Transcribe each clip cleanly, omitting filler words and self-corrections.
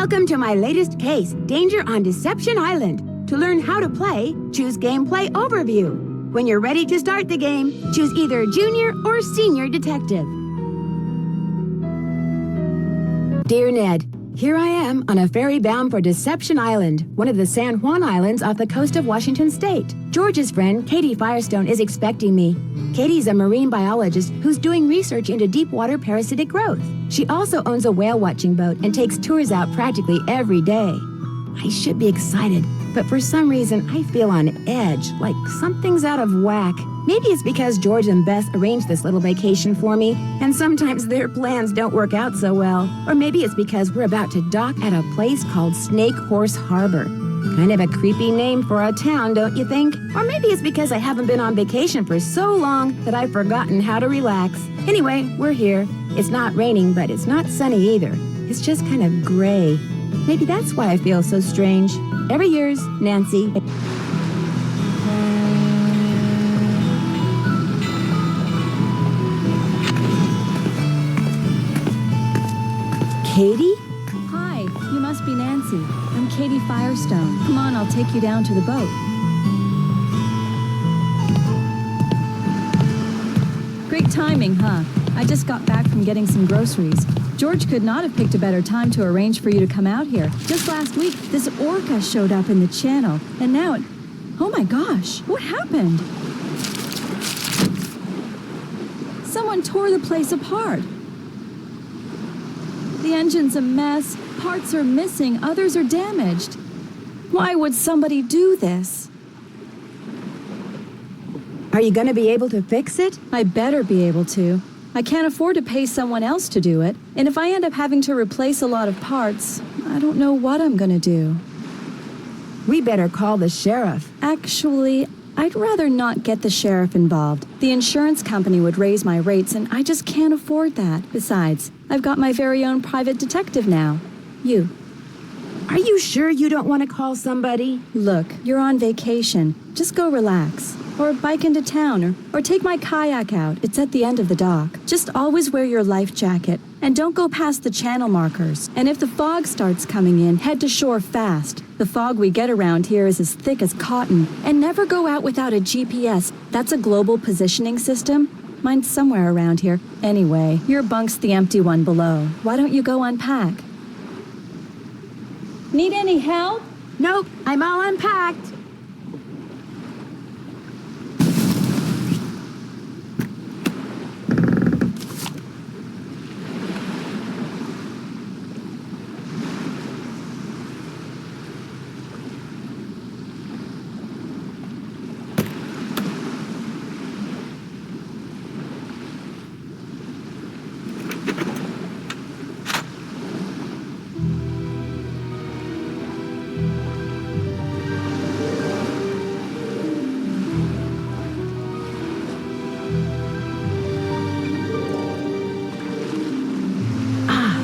Welcome to my latest case, Danger on Deception Island. To learn how to play, choose Gameplay Overview. When you're ready to start the game, choose either Junior or Senior Detective. Dear Ned, here I am on a ferry bound for Deception Island, one of the San Juan Islands off the coast of Washington State. George's friend, Katie Firestone, is expecting me. Katie's a marine biologist who's doing research into deep water parasitic growth. She also owns a whale watching boat and takes tours out practically every day. I should be excited, but for some reason I feel on edge, like something's out of whack. Maybe it's because George and Bess arranged this little vacation for me, and sometimes their plans don't work out so well. Or maybe it's because we're about to dock at a place called Snake Horse Harbor. Kind of a creepy name for a town, don't you think? Or maybe it's because I haven't been on vacation for so long that I've forgotten how to relax. Anyway, we're here. It's not raining, but it's not sunny either. It's just kind of gray. Maybe that's why I feel so strange. Ever yours, Nancy. Katie? Hi, you must be Nancy. I'm Katie Firestone. Come on, I'll take you down to the boat. Great timing, huh? I just got back from getting some groceries. George could not have picked a better time to arrange for you to come out here. Just last week, this orca showed up in the channel, and now it... Oh my gosh, what happened? Someone tore the place apart. The engine's a mess, parts are missing, others are damaged. Why would somebody do this? Are you going to be able to fix it? I better be able to. I can't afford to pay someone else to do it, and if I end up having to replace a lot of parts, I don't know what I'm gonna do. We better call the sheriff. Actually, I'd rather not get the sheriff involved. The insurance company would raise my rates, and I just can't afford that. Besides, I've got my very own private detective now. You. Are you sure you don't want to call somebody? Look, you're on vacation. Just go relax. Or bike into town, or take my kayak out. It's at the end of the dock. Just always wear your life jacket, and don't go past the channel markers. And if the fog starts coming in, head to shore fast. The fog we get around here is as thick as cotton. And never go out without a GPS. That's a global positioning system. Mine's somewhere around here. Anyway, your bunk's the empty one below. Why don't you go unpack? Need any help? Nope, I'm all unpacked.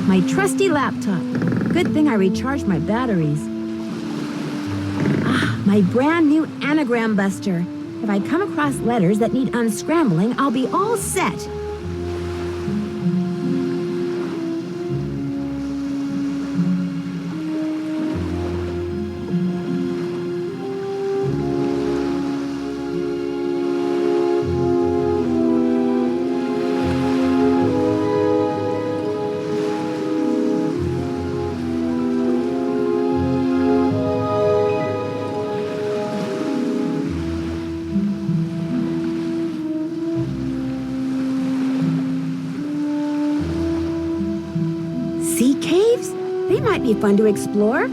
My trusty laptop. Good thing I recharged my batteries. My brand new anagram buster. If I come across letters that need unscrambling, I'll be all set. Sea caves? They might be fun to explore.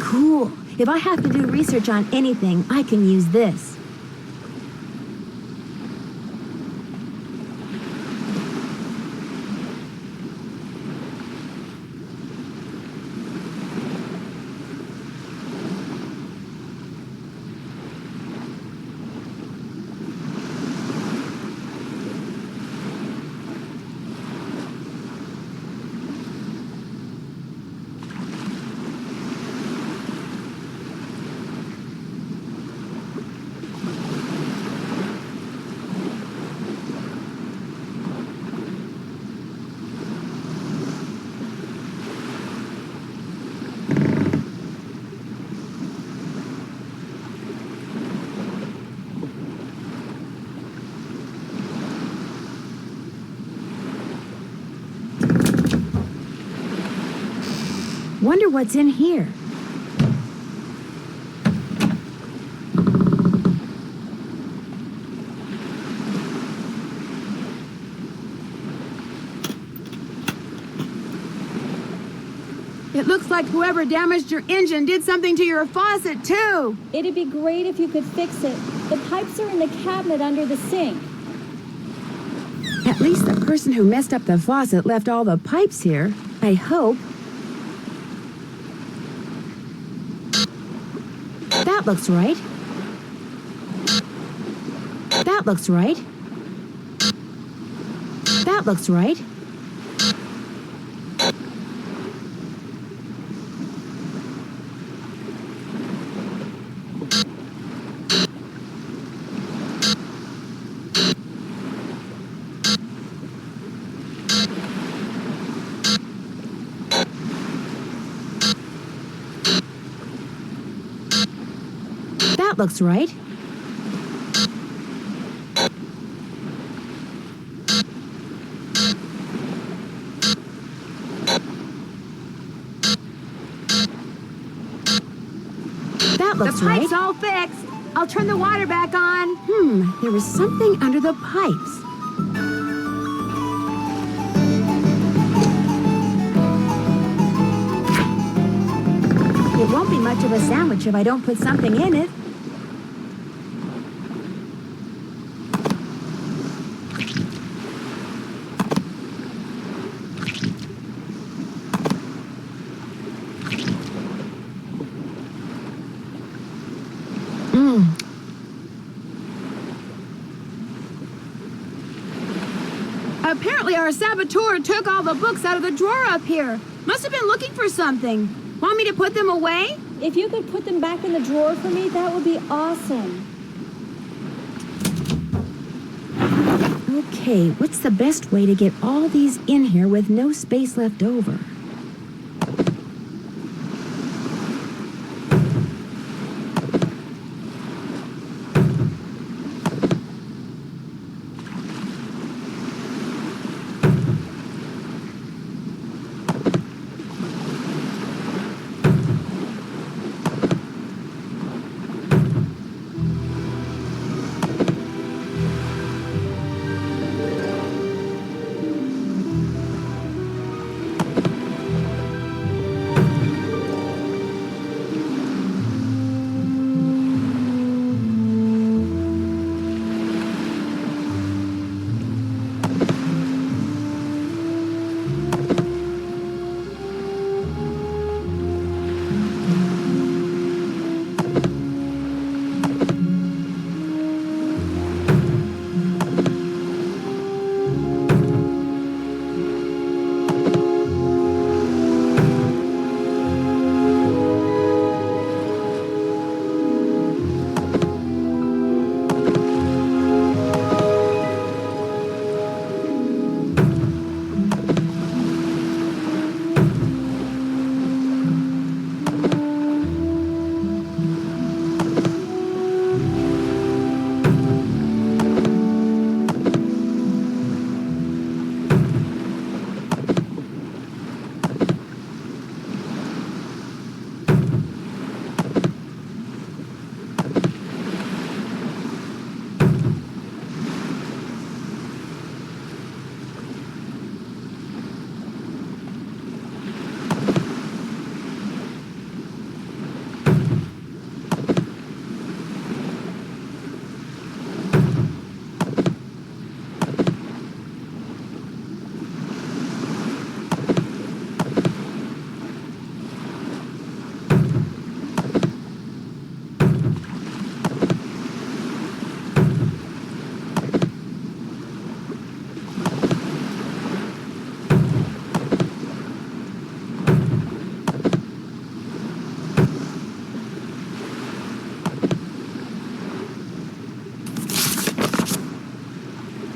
Cool. If I have to do research on anything, I can use this. Wonder what's in here. It looks like whoever damaged your engine did something to your faucet, too. It'd be great if you could fix it. The pipes are in the cabinet under the sink. At least the person who messed up the faucet left all the pipes here. I hope. That looks right. That looks right. That looks right. That looks right. That looks right. The pipe's all fixed. I'll turn the water back on. There was something under the pipes. It won't be much of a sandwich if I don't put something in it. Apparently our saboteur took all the books out of the drawer up here. Must have been looking for something. Want me to put them away? If you could put them back in the drawer for me, that would be awesome. Okay, what's the best way to get all these in here with no space left over?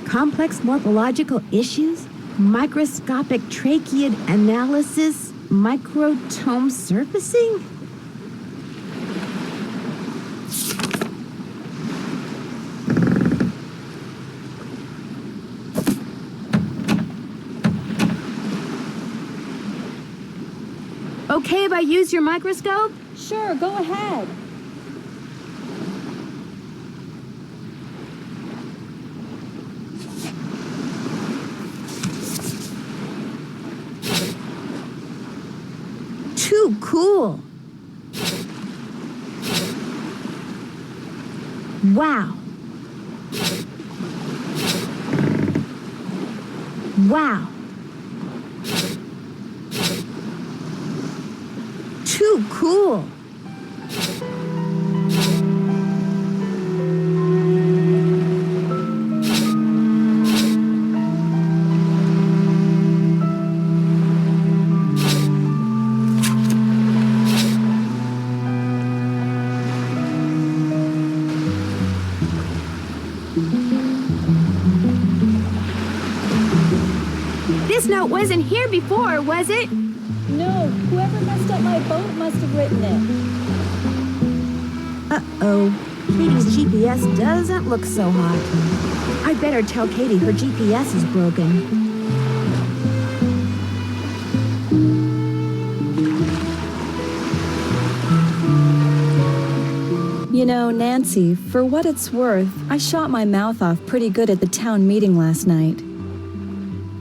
Complex morphological issues, microscopic tracheid analysis, microtome surfacing? Okay if I use your microscope? Sure, go ahead. Too cool. Wow. Wow. Too cool. This note wasn't here before, was it? No, whoever messed up my boat must have written it. Uh-oh. Katie's GPS doesn't look so hot. I'd better tell Katie her GPS is broken. You know, Nancy, for what it's worth, I shot my mouth off pretty good at the town meeting last night.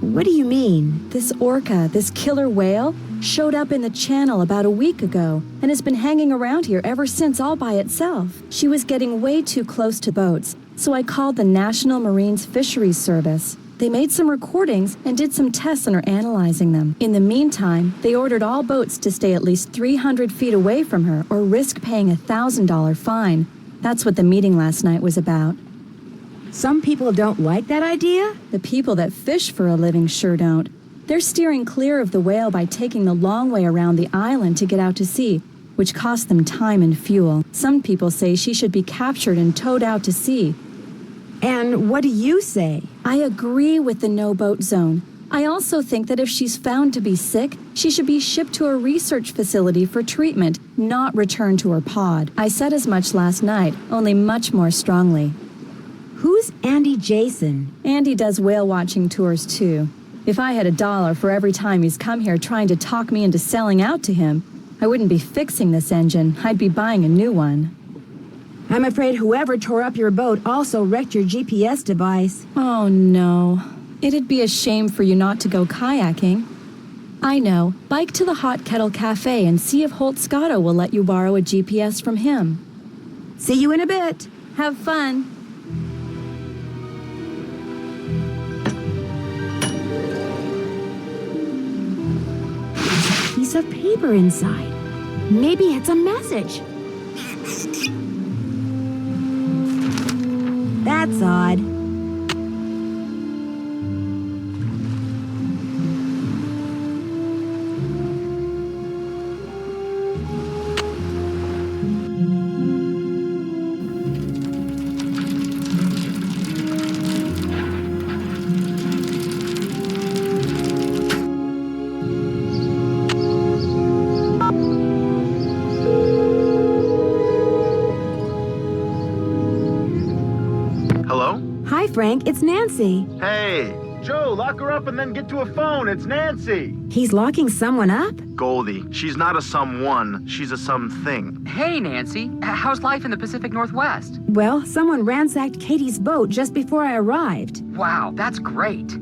What do you mean? This orca, this killer whale, showed up in the channel about a week ago and has been hanging around here ever since all by itself. She was getting way too close to boats, so I called the National Marines Fisheries Service. They made some recordings and did some tests and are analyzing them. In the meantime, they ordered all boats to stay at least 300 feet away from her or risk paying a $1,000 fine. That's what the meeting last night was about. Some people don't like that idea? The people that fish for a living sure don't. They're steering clear of the whale by taking the long way around the island to get out to sea, which costs them time and fuel. Some people say she should be captured and towed out to sea. And what do you say? I agree with the no-boat zone. I also think that if she's found to be sick, she should be shipped to a research facility for treatment, not returned to her pod. I said as much last night, only much more strongly. Who's Andy Jason? Andy does whale watching tours too. If I had $1 for every time he's come here trying to talk me into selling out to him, I wouldn't be fixing this engine. I'd be buying a new one. I'm afraid whoever tore up your boat also wrecked your GPS device. Oh no. It'd be a shame for you not to go kayaking. I know. Bike to the Hot Kettle Cafe and see if Holt Scotto will let you borrow a GPS from him. See you in a bit. Have fun. Piece of paper inside. Maybe it's a message. That's odd. Hi, Frank. It's Nancy. Hey, Joe, lock her up and then get to a phone. It's Nancy. He's locking someone up? Goldie, she's not a someone. She's a something. Hey, Nancy. How's life in the Pacific Northwest? Well, someone ransacked Katie's boat just before I arrived. Wow, that's great.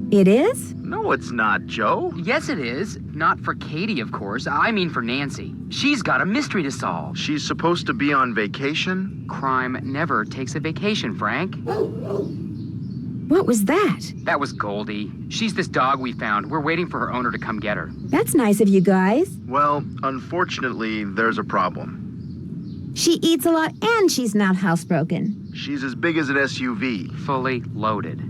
It is? No, it's not, Joe. Yes, it is. Not for Katie, of course. I mean for Nancy. She's got a mystery to solve. She's supposed to be on vacation. Crime never takes a vacation, Frank. What was that? That was Goldie. She's this dog we found. We're waiting for her owner to come get her. That's nice of you guys. Well, unfortunately, there's a problem. She eats a lot and she's not housebroken. She's as big as an SUV. Fully loaded.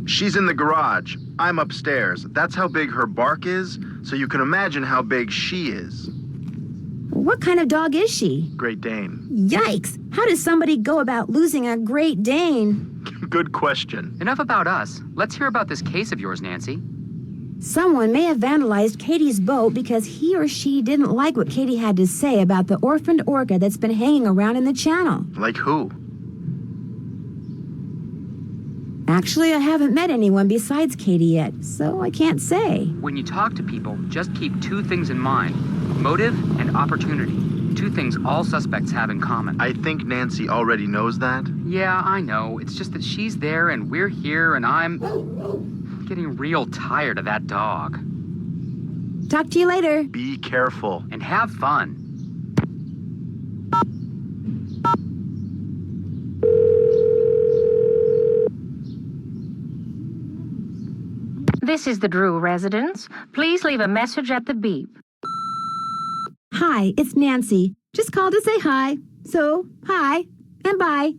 She's in the garage. I'm upstairs. That's how big her bark is, so you can imagine how big she is. What kind of dog is she? Great Dane. Yikes! How does somebody go about losing a Great Dane? Good question. Enough about us. Let's hear about this case of yours, Nancy. Someone may have vandalized Katie's boat because he or she didn't like what Katie had to say about the orphaned orca that's been hanging around in the channel. Like who? Actually, I haven't met anyone besides Katie yet, so I can't say. When you talk to people, just keep two things in mind: motive and opportunity. Two things all suspects have in common. I think Nancy already knows that. Yeah, I know. It's just that she's there and we're here and I'm getting real tired of that dog. Talk to you later. Be careful. And have fun. This is the Drew residence. Please leave a message at the beep. Hi, it's Nancy. Just called to say hi. So, hi, and bye.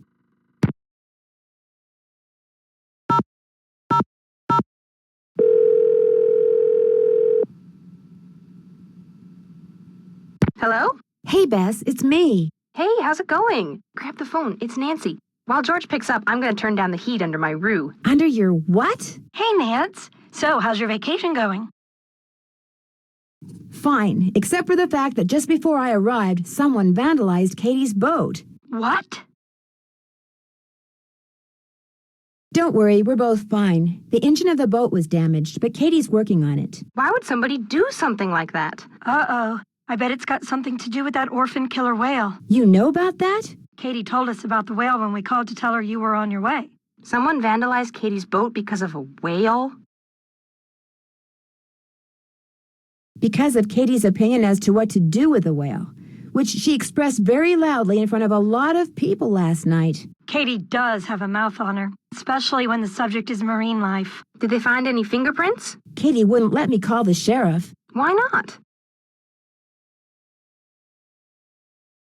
Hello? Hey, Bess, it's me. Hey, how's it going? Grab the phone. It's Nancy. While George picks up, I'm going to turn down the heat under my roux. Under your what? Hey, Nance. So, how's your vacation going? Fine, except for the fact that just before I arrived, someone vandalized Katie's boat. What? Don't worry, we're both fine. The engine of the boat was damaged, but Katie's working on it. Why would somebody do something like that? Uh-oh. I bet it's got something to do with that orphan killer whale. You know about that? Katie told us about the whale when we called to tell her you were on your way. Someone vandalized Katie's boat because of a whale? Because of Katie's opinion as to what to do with the whale, which she expressed very loudly in front of a lot of people last night. Katie does have a mouth on her, especially when the subject is marine life. Did they find any fingerprints? Katie wouldn't let me call the sheriff. Why not?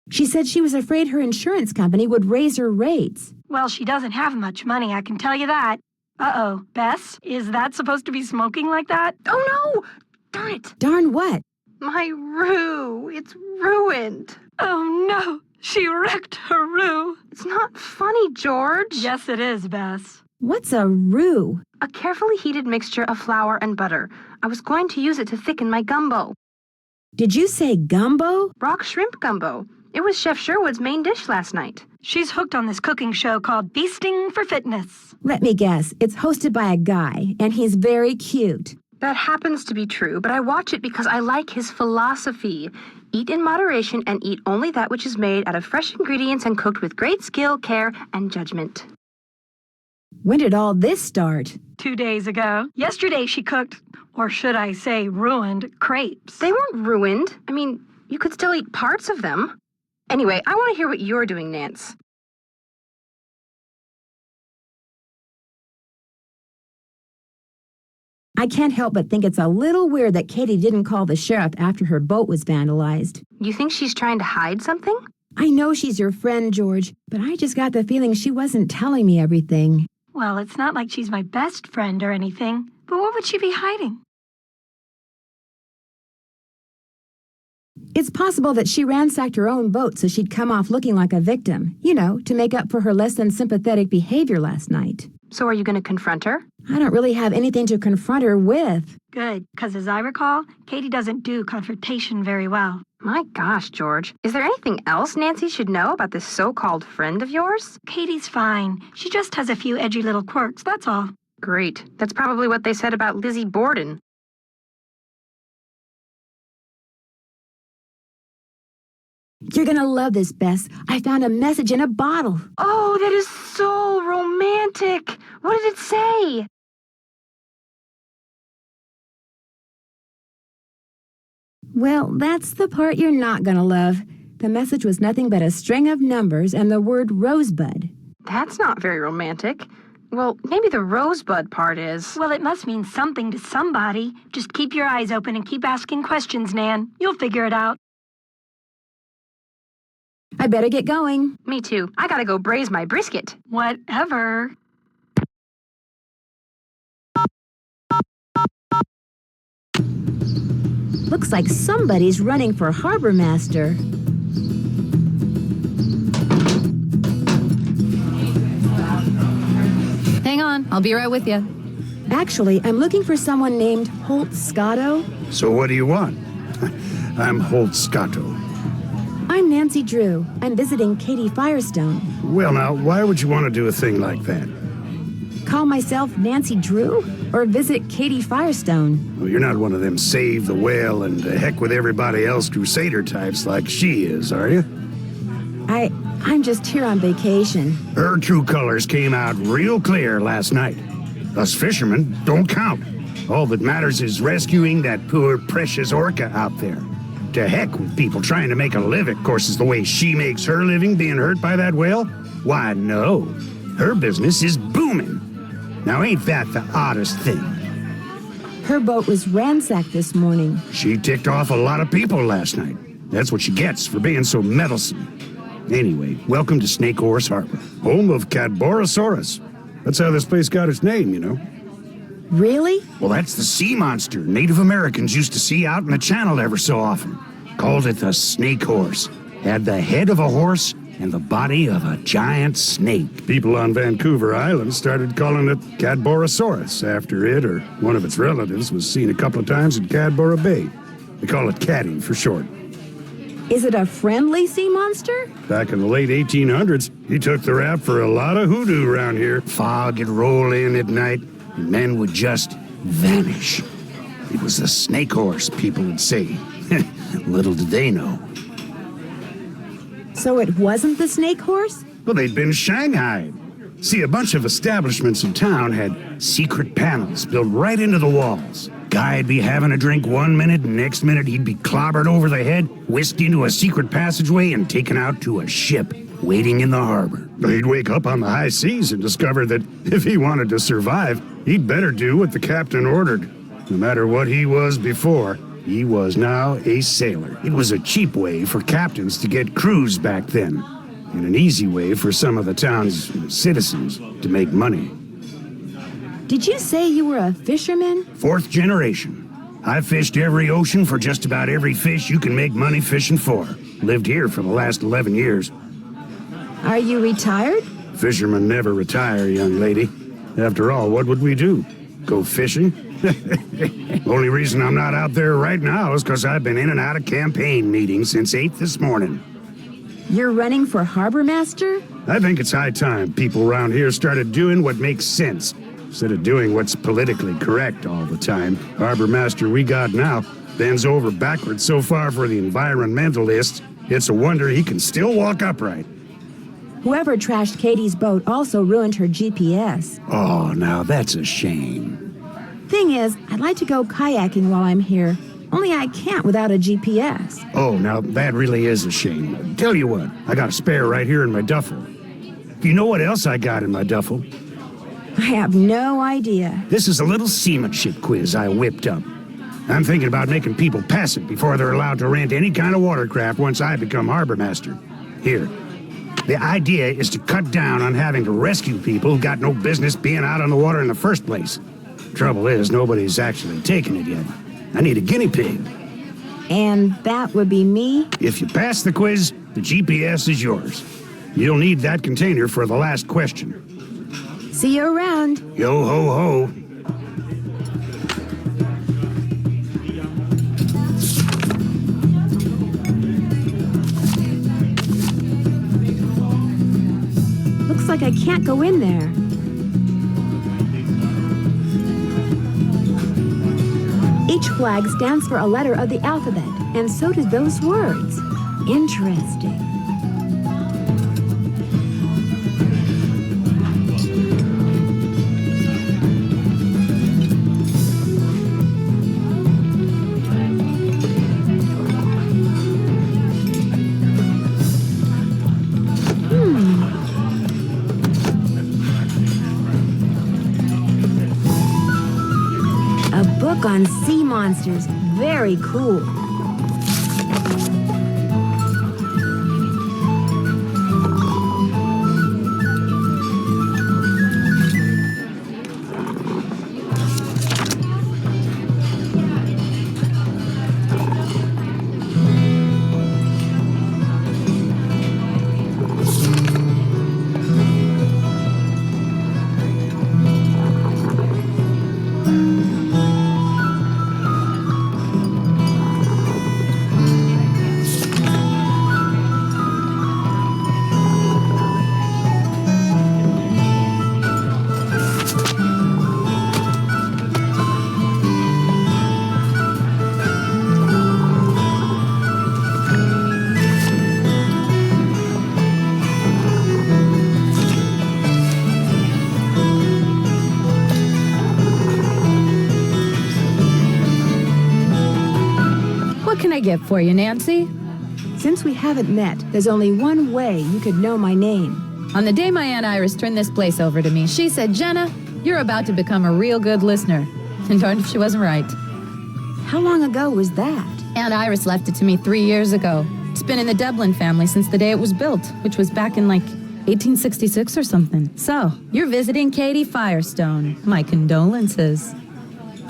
She said she was afraid her insurance company would raise her rates. Well, she doesn't have much money, I can tell you that. Uh-oh. Bess, is that supposed to be smoking like that? Oh, no! Darn it! Darn what? My roux. It's ruined. Oh, no. She wrecked her roux. It's not funny, George. Yes, it is, Bess. What's a roux? A carefully heated mixture of flour and butter. I was going to use it to thicken my gumbo. Did you say gumbo? Rock shrimp gumbo. It was Chef Sherwood's main dish last night. She's hooked on this cooking show called Feasting for Fitness. Let me guess, it's hosted by a guy, and he's very cute. That happens to be true, but I watch it because I like his philosophy. Eat in moderation and eat only that which is made out of fresh ingredients and cooked with great skill, care, and judgment. When did all this start? 2 days ago. Yesterday she cooked, or should I say ruined, crepes. They weren't ruined. I mean, you could still eat parts of them. Anyway, I want to hear what you're doing, Nance. I can't help but think it's a little weird that Katie didn't call the sheriff after her boat was vandalized. You think she's trying to hide something? I know she's your friend, George, but I just got the feeling she wasn't telling me everything. Well, it's not like she's my best friend or anything, but what would she be hiding? It's possible that she ransacked her own boat so she'd come off looking like a victim, you know, to make up for her less than sympathetic behavior last night. So are you going to confront her? I don't really have anything to confront her with. Good, because as I recall, Katie doesn't do confrontation very well. My gosh, George. Is there anything else Nancy should know about this so-called friend of yours? Katie's fine. She just has a few edgy little quirks, that's all. Great. That's probably what they said about Lizzie Borden. You're gonna love this, Bess. I found a message in a bottle. Oh, that is so romantic. What did it say? Well, that's the part you're not gonna love. The message was nothing but a string of numbers and the word rosebud. That's not very romantic. Well, maybe the rosebud part is. Well, it must mean something to somebody. Just keep your eyes open and keep asking questions, Nan. You'll figure it out. I better get going. Me too. I gotta go braise my brisket. Whatever. Looks like somebody's running for harbor master. Hang on, I'll be right with you. Actually, I'm looking for someone named Holt Scotto. So what do you want? I'm Holt Scotto. I'm Nancy Drew. I'm visiting Katie Firestone. Well, now, why would you want to do a thing like that? call myself Nancy Drew or visit Katie Firestone? Well, you're not one of them save the whale and heck with everybody else crusader types like she is, are you? I'm just here on vacation. Her true colors came out real clear last night. Us fishermen don't count. All that matters is rescuing that poor, precious orca out there. To heck with people trying to make a living, of course, is the way she makes her living being hurt by that whale? Why, no. Her business is booming. Now, ain't that the oddest thing? Her boat was ransacked this morning. She ticked off a lot of people last night. That's what she gets for being so meddlesome. Anyway, welcome to Snake Horse Harbor, home of Cadborosaurus. That's how this place got its name, you know. Really? Well, that's the sea monster Native Americans used to see out in the channel ever so often. Called it the snake horse. Had the head of a horse and the body of a giant snake. People on Vancouver Island started calling it Cadborosaurus after it or one of its relatives was seen a couple of times in Cadboro Bay. They call it Caddy for short. Is it a friendly sea monster? Back in the late 1800s, he took the rap for a lot of hoodoo around here. Fog would roll in at night, and men would just vanish. It was the snake horse, people would say. Little did they know. So it wasn't the snake horse? Well, they'd been shanghaied. See, a bunch of establishments in town had secret panels built right into the walls. Guy'd be having a drink one minute, and next minute he'd be clobbered over the head, whisked into a secret passageway, and taken out to a ship waiting in the harbor. He'd wake up on the high seas and discover that if he wanted to survive, he'd better do what the captain ordered. No matter what he was before, he was now a sailor. It was a cheap way for captains to get crews back then, and an easy way for some of the town's citizens to make money. Did you say you were a fisherman? 4th generation. I've fished every ocean for just about every fish you can make money fishing for. Lived here for the last 11 years. Are you retired? Fishermen never retire, young lady. After all, what would we do? Go fishing? Only reason I'm not out there right now is because I've been in and out of campaign meetings since 8 this morning. You're running for harbor master? I think it's high time people around here started doing what makes sense, instead of doing what's politically correct all the time. Harbor master we got now bends over backwards so far for the environmentalists, it's a wonder he can still walk upright. Whoever trashed Katie's boat also ruined her GPS. Oh, now that's a shame. Thing is, I'd like to go kayaking while I'm here. Only I can't without a GPS. Oh, now that really is a shame. Tell you what, I got a spare right here in my duffel. You know what else I got in my duffel? I have no idea. This is a little seamanship quiz I whipped up. I'm thinking about making people pass it before they're allowed to rent any kind of watercraft once I become harbor master. Here. The idea is to cut down on having to rescue people who got no business being out on the water in the first place. Trouble is, nobody's actually taken it yet. I need a guinea pig. And that would be me? If you pass the quiz, the GPS is yours. You'll need that container for the last question. See you around. Yo ho ho. Looks like I can't go in there. Each flag stands for a letter of the alphabet, and so do those words. Interesting. A book on sea monsters. Very cool. What can I get for you, Nancy? Since we haven't met, there's only one way you could know my name. On the day my Aunt Iris turned this place over to me, she said, Jenna, you're about to become a real good listener. And darned if she wasn't right. How long ago was that? Aunt Iris left it to me 3 years ago. It's been in the Dublin family since the day it was built, which was back in 1866 or something. So, you're visiting Katie Firestone. My condolences.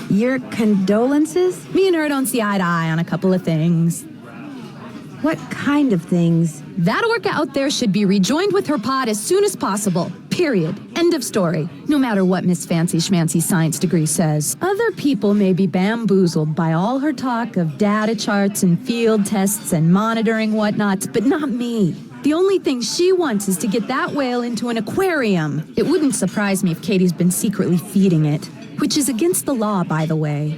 Your condolences? Me and her don't see eye to eye on a couple of things. What kind of things? That orca out there should be rejoined with her pod as soon as possible. Period. End of story. No matter what Miss Fancy Schmancy's science degree says. Other people may be bamboozled by all her talk of data charts and field tests and monitoring whatnots, but not me. The only thing she wants is to get that whale into an aquarium. It wouldn't surprise me if Katie's been secretly feeding it, which is against the law, by the way.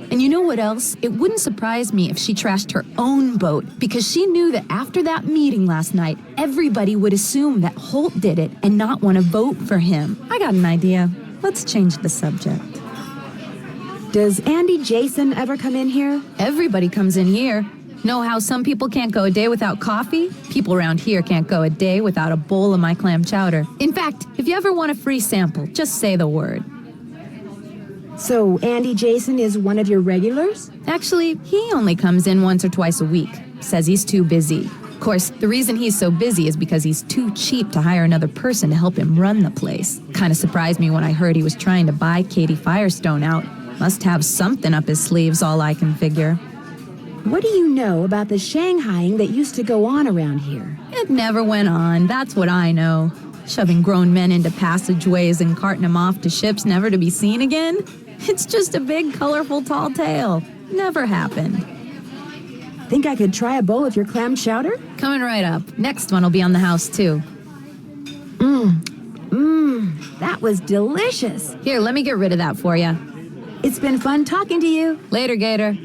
And you know what else? It wouldn't surprise me if she trashed her own boat, because she knew that after that meeting last night, everybody would assume that Holt did it and not want to vote for him. I got an idea. Let's change the subject. Does Andy Jason ever come in here? Everybody comes in here. Know how some people can't go a day without coffee? People around here can't go a day without a bowl of my clam chowder. In fact, if you ever want a free sample, just say the word. So Andy Jason is one of your regulars? Actually, he only comes in once or twice a week. Says he's too busy. Of course, the reason he's so busy is because he's too cheap to hire another person to help him run the place. Kinda surprised me when I heard he was trying to buy Katie Firestone out. Must have something up his sleeves, all I can figure. What do you know about the Shanghaiing that used to go on around here? It never went on, that's what I know. Shoving grown men into passageways and carting them off to ships never to be seen again? It's just a big, colorful, tall tale. Never happened. Think I could try a bowl of your clam chowder? Coming right up. Next one will be on the house, too. That was delicious. Here, let me get rid of that for you. It's been fun talking to you. Later, Gator.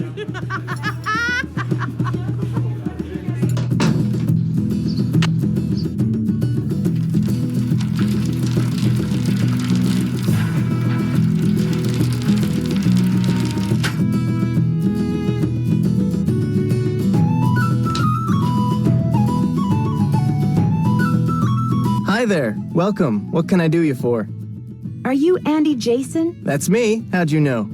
Hi there. Welcome. What can I do you for? Are you Andy Jason? That's me. How'd you know?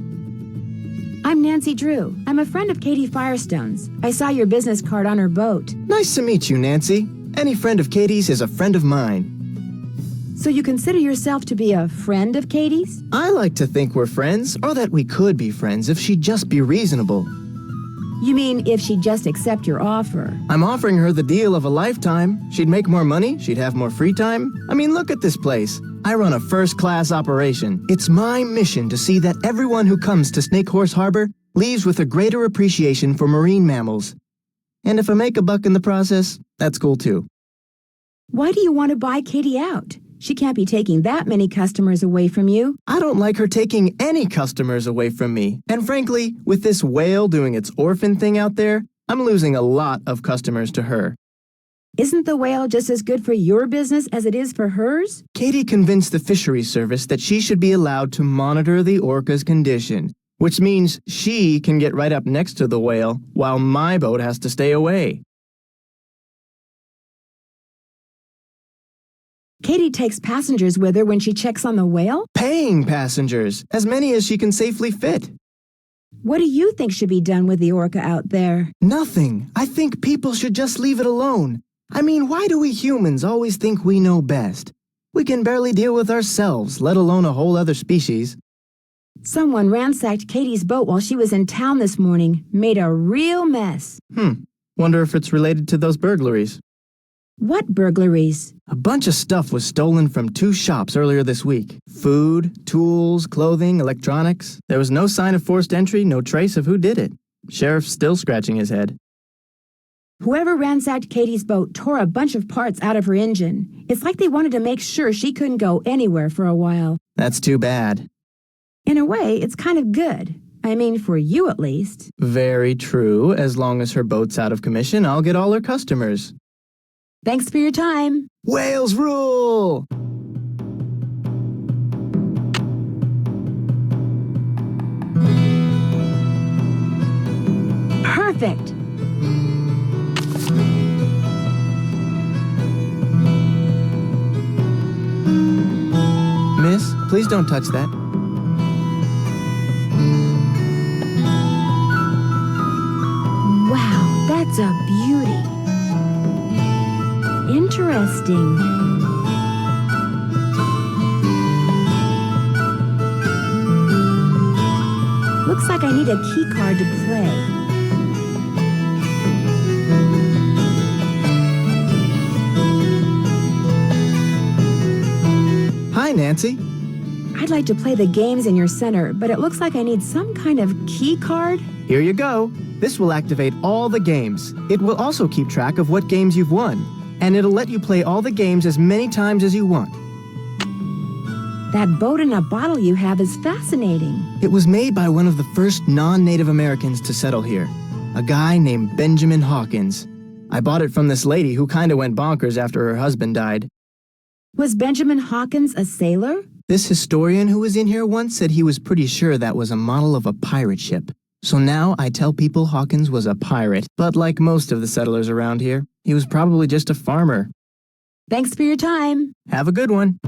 I'm Nancy Drew. I'm a friend of Katie Firestone's. I saw your business card on her boat. Nice to meet you, Nancy. Any friend of Katie's is a friend of mine. So you consider yourself to be a friend of Katie's? I like to think we're friends, or that we could be friends if she'd just be reasonable. You mean if she'd just accept your offer? I'm offering her the deal of a lifetime. She'd make more money, she'd have more free time. I mean, look at this place. I run a first-class operation. It's my mission to see that everyone who comes to Snake Horse Harbor leaves with a greater appreciation for marine mammals. And if I make a buck in the process, that's cool too. Why do you want to buy Katie out? She can't be taking that many customers away from you. I don't like her taking any customers away from me. And frankly, with this whale doing its orphan thing out there, I'm losing a lot of customers to her. Isn't the whale just as good for your business as it is for hers? Katie convinced the fisheries service that she should be allowed to monitor the orca's condition, which means she can get right up next to the whale while my boat has to stay away. Katie takes passengers with her when she checks on the whale? Paying passengers, as many as she can safely fit. What do you think should be done with the orca out there? Nothing. I think people should just leave it alone. I mean, why do we humans always think we know best? We can barely deal with ourselves, let alone a whole other species. Someone ransacked Katie's boat while she was in town this morning. Made a real mess. Wonder if it's related to those burglaries. What burglaries? A bunch of stuff was stolen from 2 shops earlier this week. Food, tools, clothing, electronics. There was no sign of forced entry, no trace of who did it. Sheriff's still scratching his head. Whoever ransacked Katie's boat tore a bunch of parts out of her engine. It's like they wanted to make sure she couldn't go anywhere for a while. That's too bad. In a way, it's kind of good. I mean, for you at least. Very true. As long as her boat's out of commission, I'll get all her customers. Thanks for your time. Whales rule! Perfect. Miss, please don't touch that. Wow, that's a beauty. Interesting. Looks like I need a key card to play. Hi, Nancy. I'd like to play the games in your center, but it looks like I need some kind of key card. Here you go. This will activate all the games. It will also keep track of what games you've won, and it'll let you play all the games as many times as you want. That boat in a bottle you have is fascinating. It was made by one of the first non-Native Americans to settle here, a guy named Benjamin Hawkins. I bought it from this lady who kinda went bonkers after her husband died. Was Benjamin Hawkins a sailor? This historian who was in here once said he was pretty sure that was a model of a pirate ship. So now I tell people Hawkins was a pirate, but like most of the settlers around here, he was probably just a farmer. Thanks for your time. Have a good one.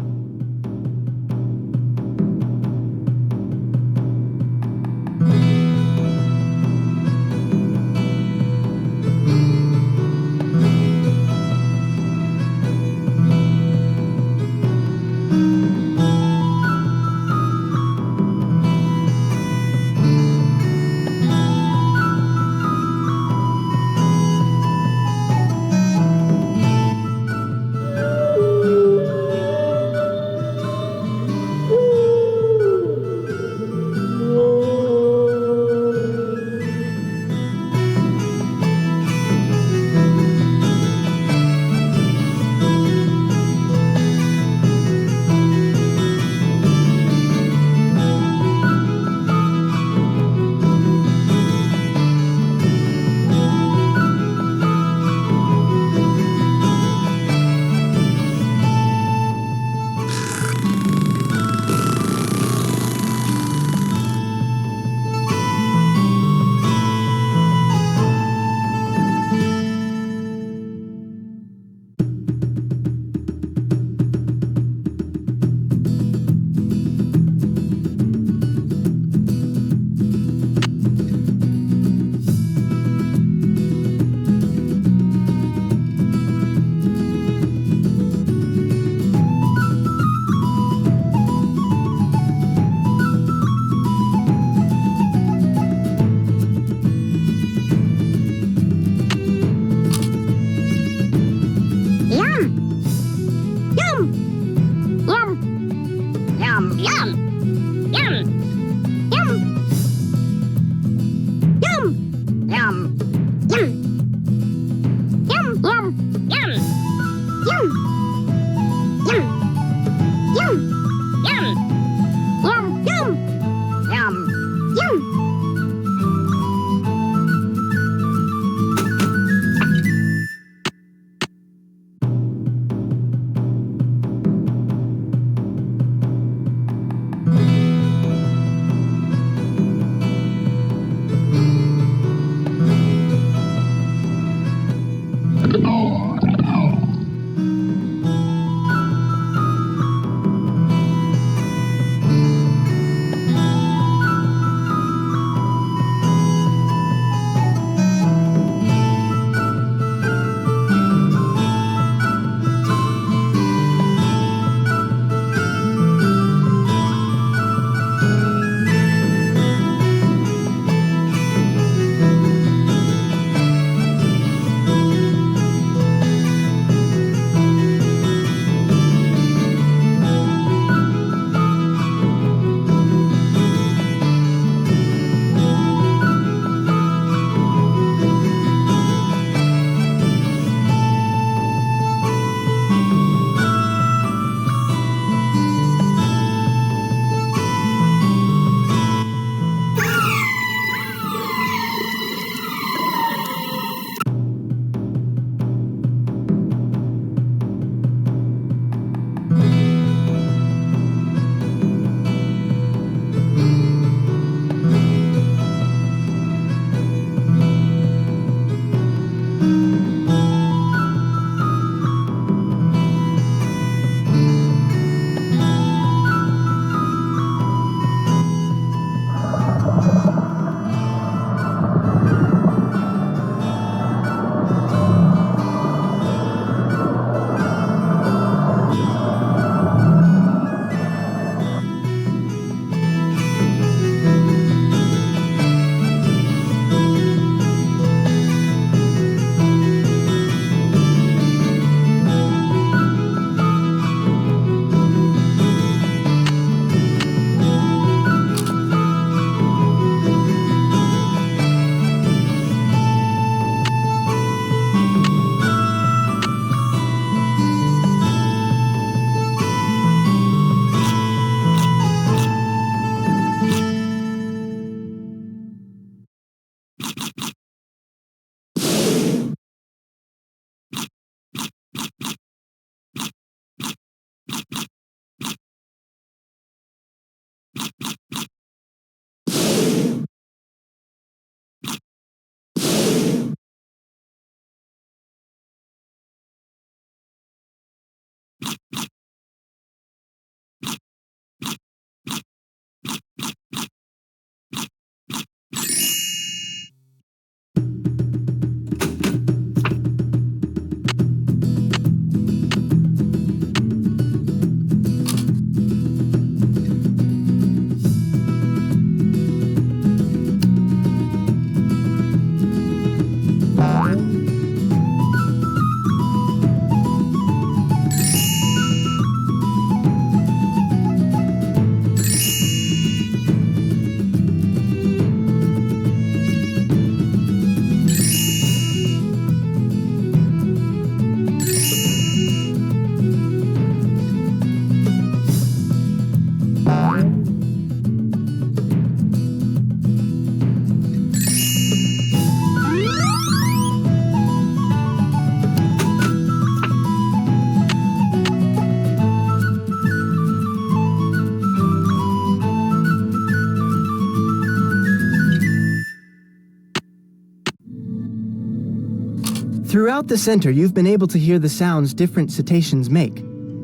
Throughout the center, you've been able to hear the sounds different cetaceans make.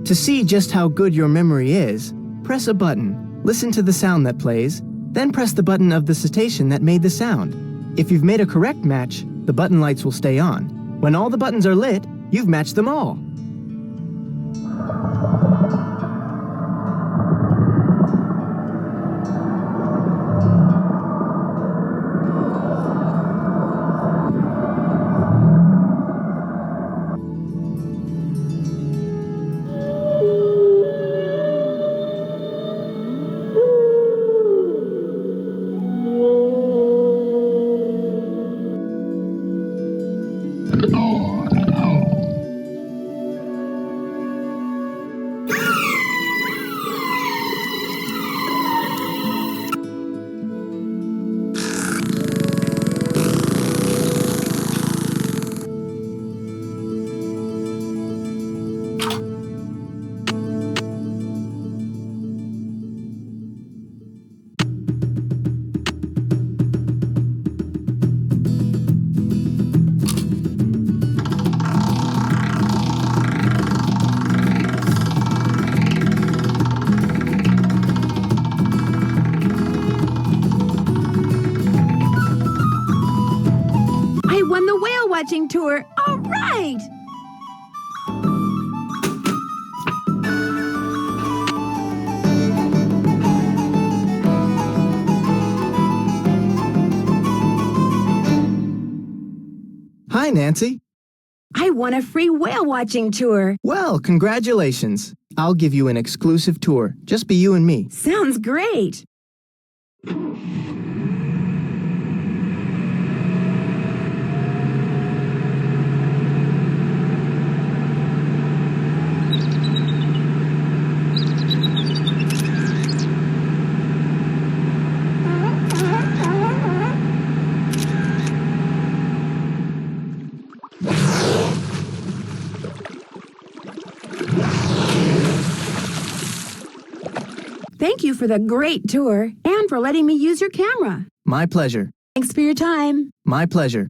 To see just how good your memory is, press a button, listen to the sound that plays, then press the button of the cetacean that made the sound. If you've made a correct match, the button lights will stay on. When all the buttons are lit, you've matched them all. Won the whale watching tour. All right! Hi, Nancy. I won a free whale watching tour. Well, congratulations. I'll give you an exclusive tour. Just be you and me. Sounds great. Thank you for the great tour and for letting me use your camera. My pleasure. Thanks for your time. My pleasure.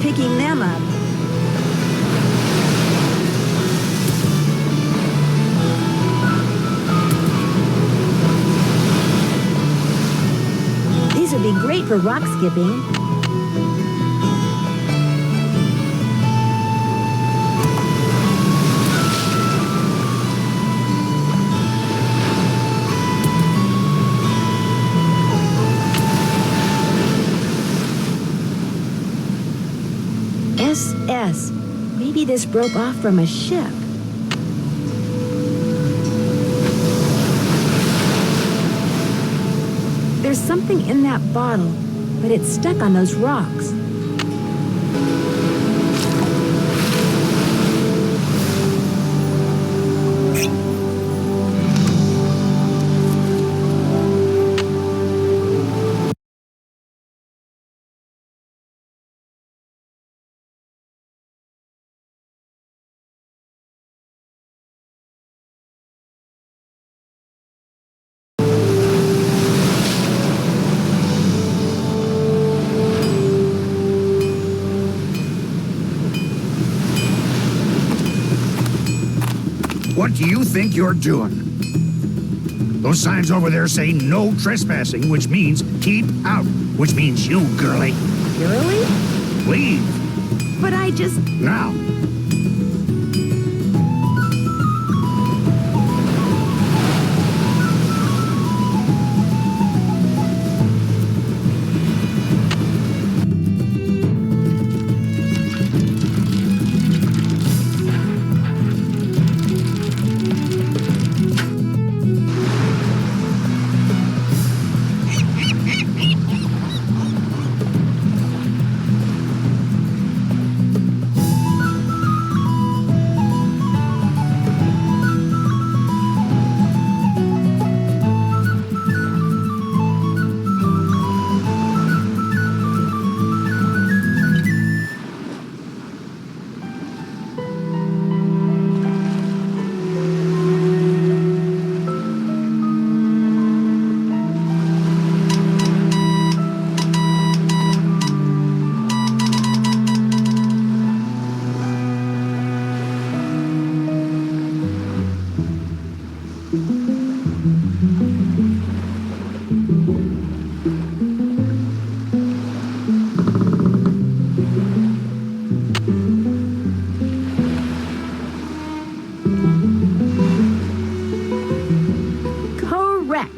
Picking them up. These would be great for rock skipping. SS. Maybe this broke off from a ship. There's something in that bottle, but it's stuck on those rocks. What do you think you're doing? Those signs over there say no trespassing, which means keep out, which means you, girlie. Girlie? Leave. But I just... Now.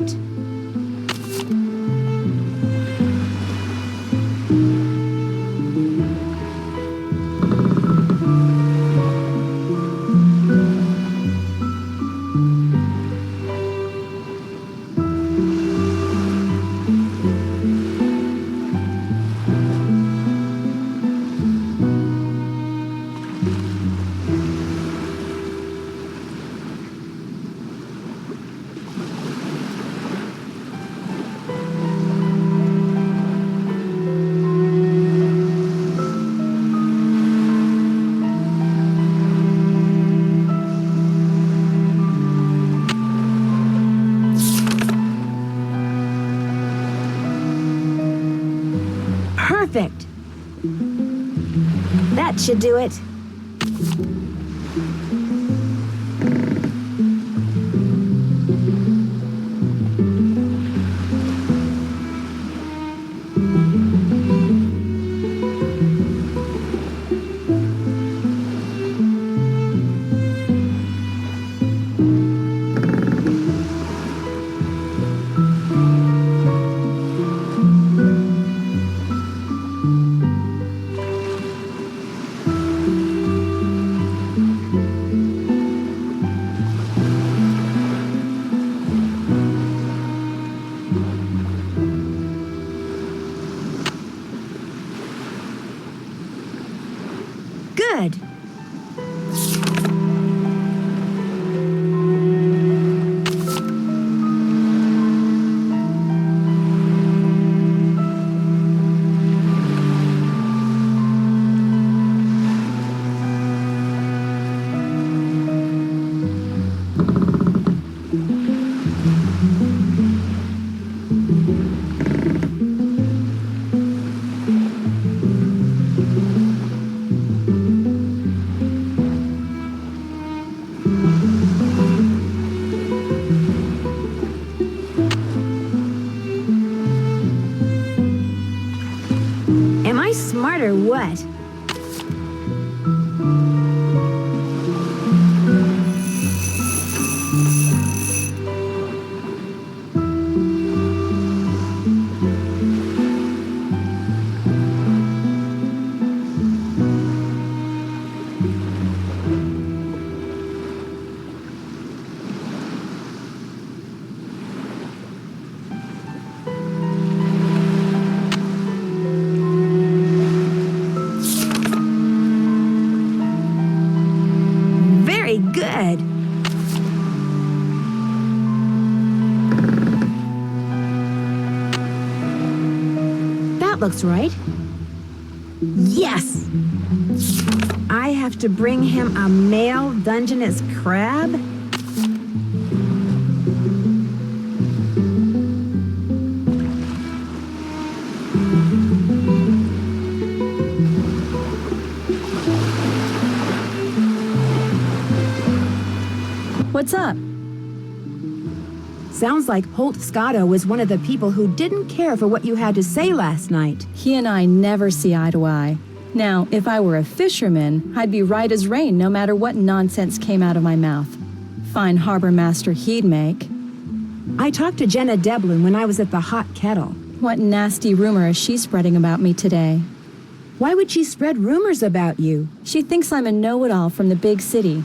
it. Perfect. That should do it. Good. Am I smart or what? Very good. That looks right. Yes! I have to bring him a male Dungeness crab? What's up? Sounds like Holt Scotto was one of the people who didn't care for what you had to say last night. He and I never see eye to eye. Now, if I were a fisherman, I'd be right as rain no matter what nonsense came out of my mouth. Fine harbor master he'd make. I talked to Jenna Devlin when I was at the Hot Kettle. What nasty rumor is she spreading about me today? Why would she spread rumors about you? She thinks I'm a know-it-all from the big city.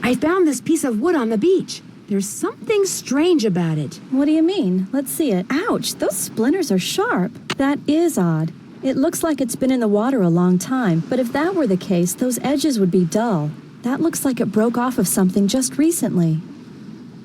I found this piece of wood on the beach. There's something strange about it. What do you mean? Let's see it. Ouch, those splinters are sharp. That is odd. It looks like it's been in the water a long time, but if that were the case, those edges would be dull. That looks like it broke off of something just recently.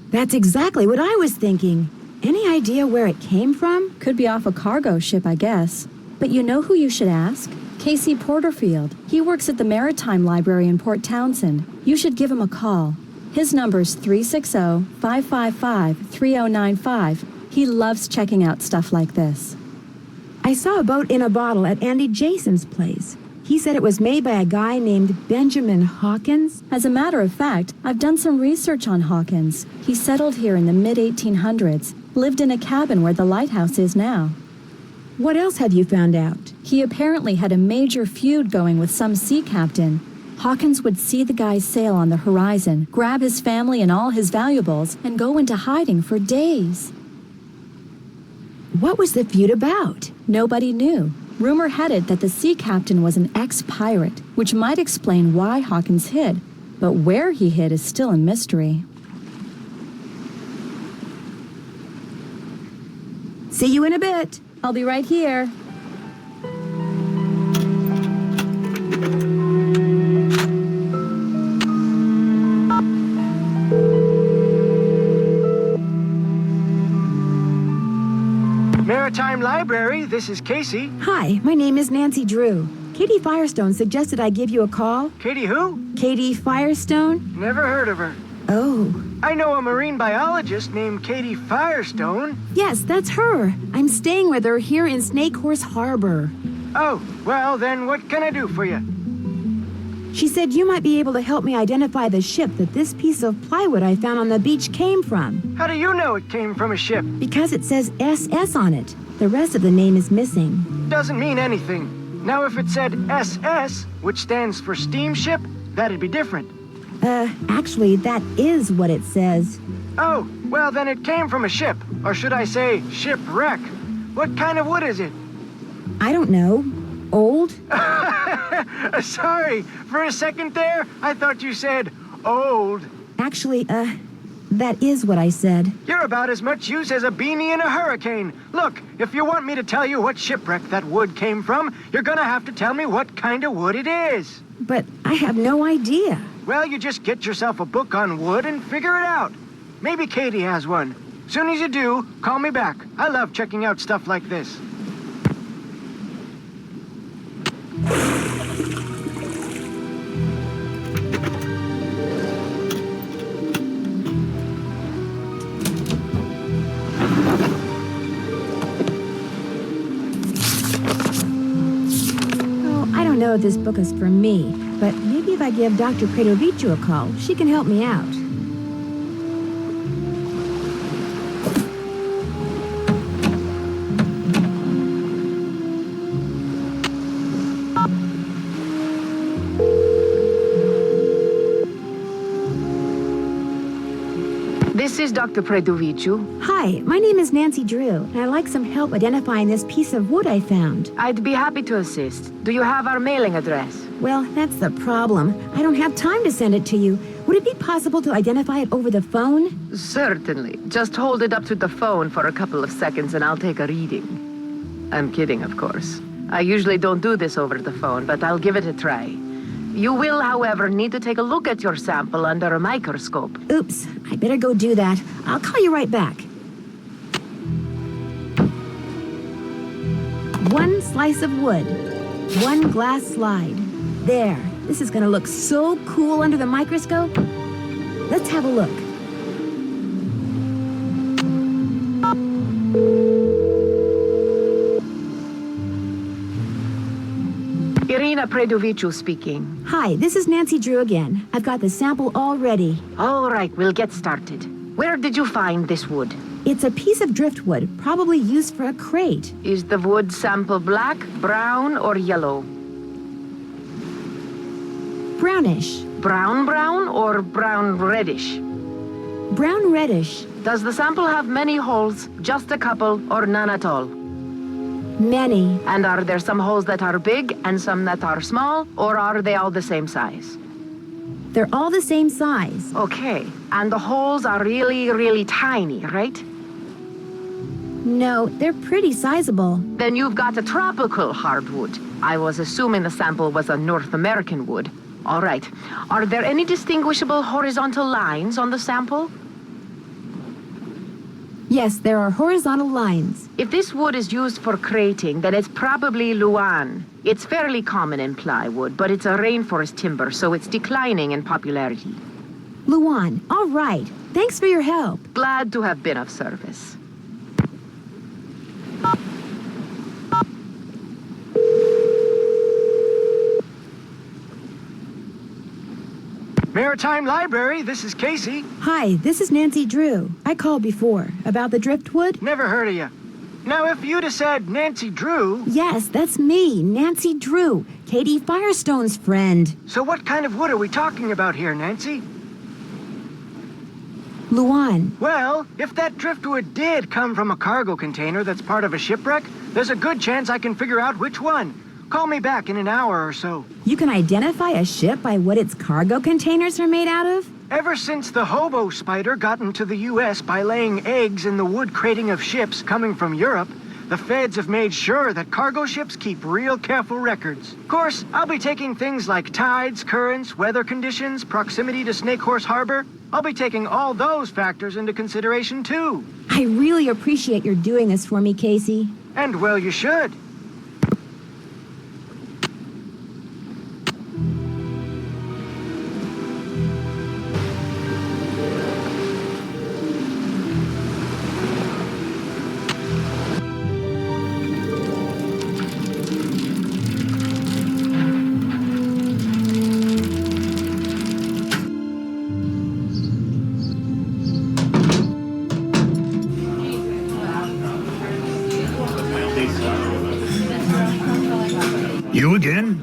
That's exactly what I was thinking. Any idea where it came from? Could be off a cargo ship, I guess. But you know who you should ask? Casey Porterfield. He works at the Maritime Library in Port Townsend. You should give him a call. His number's 360-555-3095. He loves checking out stuff like this. I saw a boat in a bottle at Andy Jason's place. He said it was made by a guy named Benjamin Hawkins. As a matter of fact, I've done some research on Hawkins. He settled here in the mid-1800s, lived in a cabin where the lighthouse is now. What else have you found out? He apparently had a major feud going with some sea captain. Hawkins would see the guy's sail on the horizon, grab his family and all his valuables, and go into hiding for days. What was the feud about? Nobody knew. Rumor had it that the sea captain was an ex-pirate, which might explain why Hawkins hid. But where he hid is still a mystery. See you in a bit. I'll be right here. Maritime Library, this is Casey. Hi, my name is Nancy Drew. Katie Firestone suggested I give you a call. Katie who? Katie Firestone? Never heard of her. Oh. I know a marine biologist named Katie Firestone. Yes, that's her. I'm staying with her here in Snake Horse Harbor. Oh, well then what can I do for you? She said you might be able to help me identify the ship that this piece of plywood I found on the beach came from. How do you know it came from a ship? Because it says SS on it. The rest of the name is missing. Doesn't mean anything. Now if it said SS, which stands for steamship, that'd be different. Actually, that is what it says. Oh, well then it came from a ship. Or should I say, shipwreck. What kind of wood is it? I don't know. Old? Sorry, for a second there, I thought you said old. Actually, that is what I said. You're about as much use as a beanie in a hurricane. Look, if you want me to tell you what shipwreck that wood came from, you're gonna have to tell me what kind of wood it is. But I have no idea. Well, you just get yourself a book on wood and figure it out. Maybe Katie has one. Soon as you do, call me back. I love checking out stuff like this. I don't know if this book is for me, but maybe if I give Dr. Predovicu a call, she can help me out. This is Dr. Predovicu. Hi, my name is Nancy Drew, and I'd like some help identifying this piece of wood I found. I'd be happy to assist. Do you have our mailing address? Well, that's the problem. I don't have time to send it to you. Would it be possible to identify it over the phone? Certainly. Just hold it up to the phone for a couple of seconds and I'll take a reading. I'm kidding, of course. I usually don't do this over the phone, but I'll give it a try. You will, however, need to take a look at your sample under a microscope. Oops, I better go do that. I'll call you right back. One slice of wood, one glass slide. There, this is gonna look so cool under the microscope. Let's have a look. Irina Predovicu speaking. Hi, this is Nancy Drew again. I've got the sample all ready. All right, we'll get started. Where did you find this wood? It's a piece of driftwood, probably used for a crate. Is the wood sample black, brown, or yellow? Brownish. Brown or brown reddish? Brown reddish. Does the sample have many holes, just a couple, or none at all? Many. And are there some holes that are big and some that are small, or are they all the same size? They're all the same size. Okay, and the holes are really, really tiny, right? No, they're pretty sizable. Then you've got a tropical hardwood. I was assuming the sample was a North American wood. All right. Are there any distinguishable horizontal lines on the sample? Yes, there are horizontal lines. If this wood is used for crating, then it's probably Luan. It's fairly common in plywood, but it's a rainforest timber, so it's declining in popularity. Luan, all right. Thanks for your help. Glad to have been of service. Maritime Library, this is Casey. Hi, this is Nancy Drew. I called before. About the driftwood? Never heard of you. Now, if you'd have said Nancy Drew... Yes, that's me, Nancy Drew, Katie Firestone's friend. So what kind of wood are we talking about here, Nancy? Luan. Well, if that driftwood did come from a cargo container that's part of a shipwreck, there's a good chance I can figure out which one. Call me back in an hour or so. You can identify a ship by what its cargo containers are made out of? Ever since the hobo spider got into the U.S. by laying eggs in the wood crating of ships coming from Europe, the feds have made sure that cargo ships keep real careful records. Of course, I'll be taking things like tides, currents, weather conditions, proximity to Snake Horse Harbor. I'll be taking all those factors into consideration, too. I really appreciate your doing this for me, Casey. And well, you should. You again?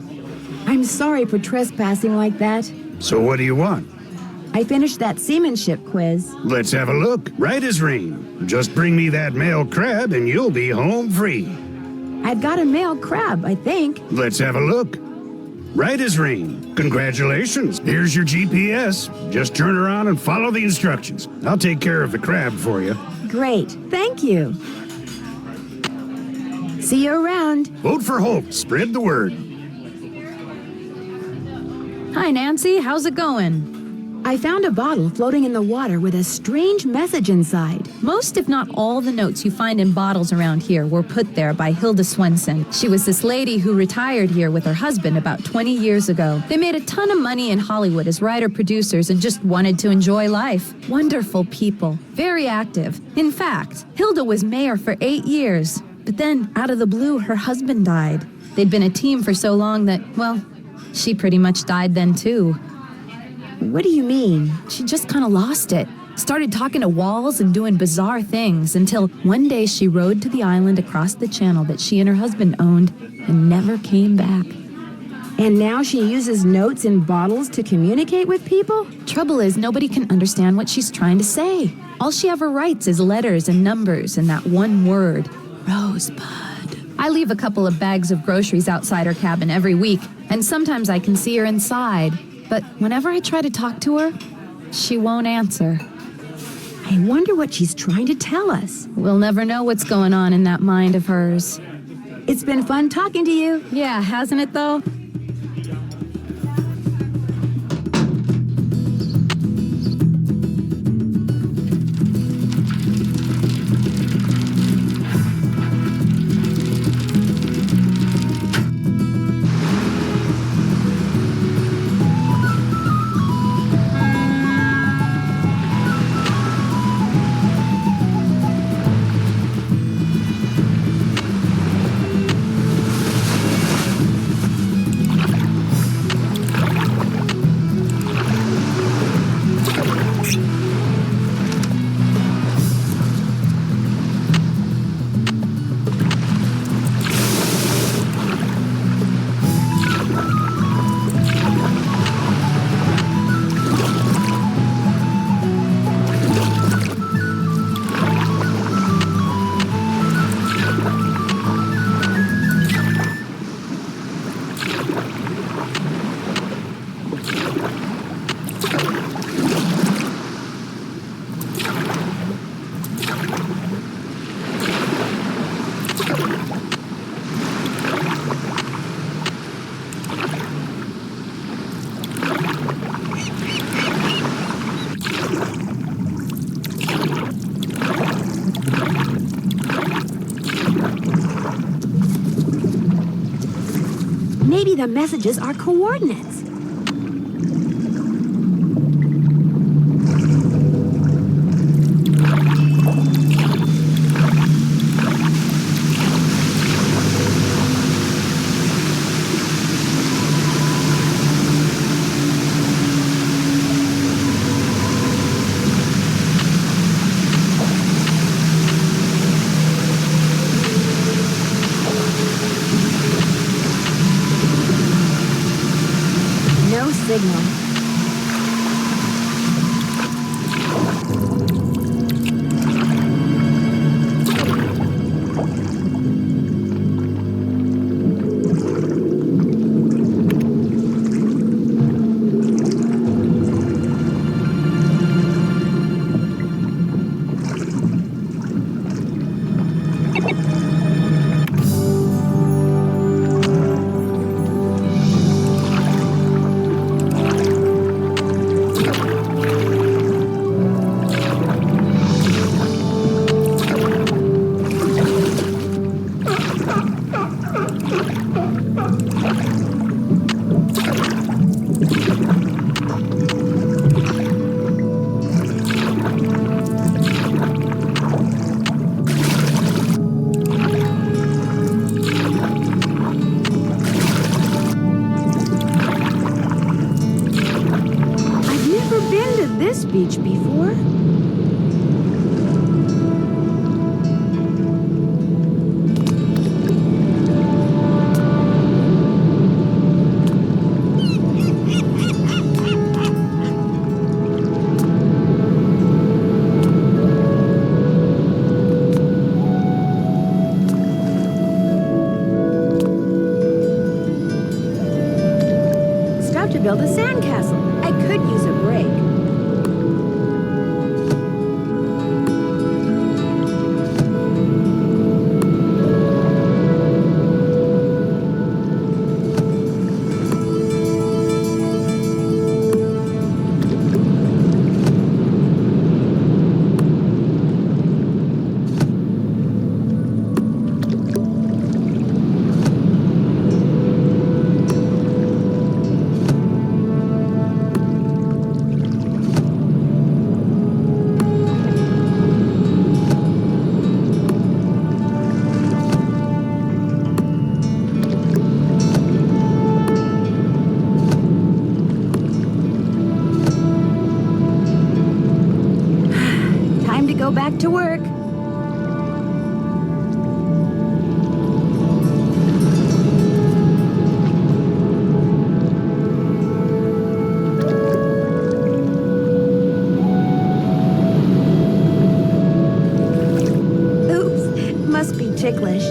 I'm sorry for trespassing like that. So what do you want? I finished that seamanship quiz. Let's have a look. Right as rain. Just bring me that male crab and you'll be home free. I've got a male crab, I think. Let's have a look. Right as rain. Congratulations. Here's your GPS. Just turn around and follow the instructions. I'll take care of the crab for you. Great. Thank you. See you around. Vote for Hope. Spread the word. Hi, Nancy. How's it going? I found a bottle floating in the water with a strange message inside. Most, if not all, the notes you find in bottles around here were put there by Hilda Swenson. She was this lady who retired here with her husband about 20 years ago. They made a ton of money in Hollywood as writer-producers and just wanted to enjoy life. Wonderful people. Very active. In fact, Hilda was mayor for 8 years. But then, out of the blue, her husband died. They'd been a team for so long that, well, she pretty much died then too. What do you mean? She just kind of lost it. Started talking to walls and doing bizarre things until one day she rode to the island across the channel that she and her husband owned and never came back. And now she uses notes in bottles to communicate with people? Trouble is, nobody can understand what she's trying to say. All she ever writes is letters and numbers and that one word, Rosebud. I leave a couple of bags of groceries outside her cabin every week, and sometimes I can see her inside. But whenever I try to talk to her, she won't answer. I wonder what she's trying to tell us. We'll never know what's going on in that mind of hers. It's been fun talking to you. Yeah, hasn't it though? Maybe the messages are coordinates. signal. This beach before? Stop to build a sandcastle. I could use a break. Go back to work. Oops, must be ticklish.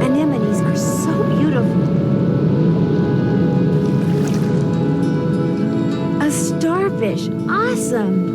Anemones are so beautiful. A starfish, awesome.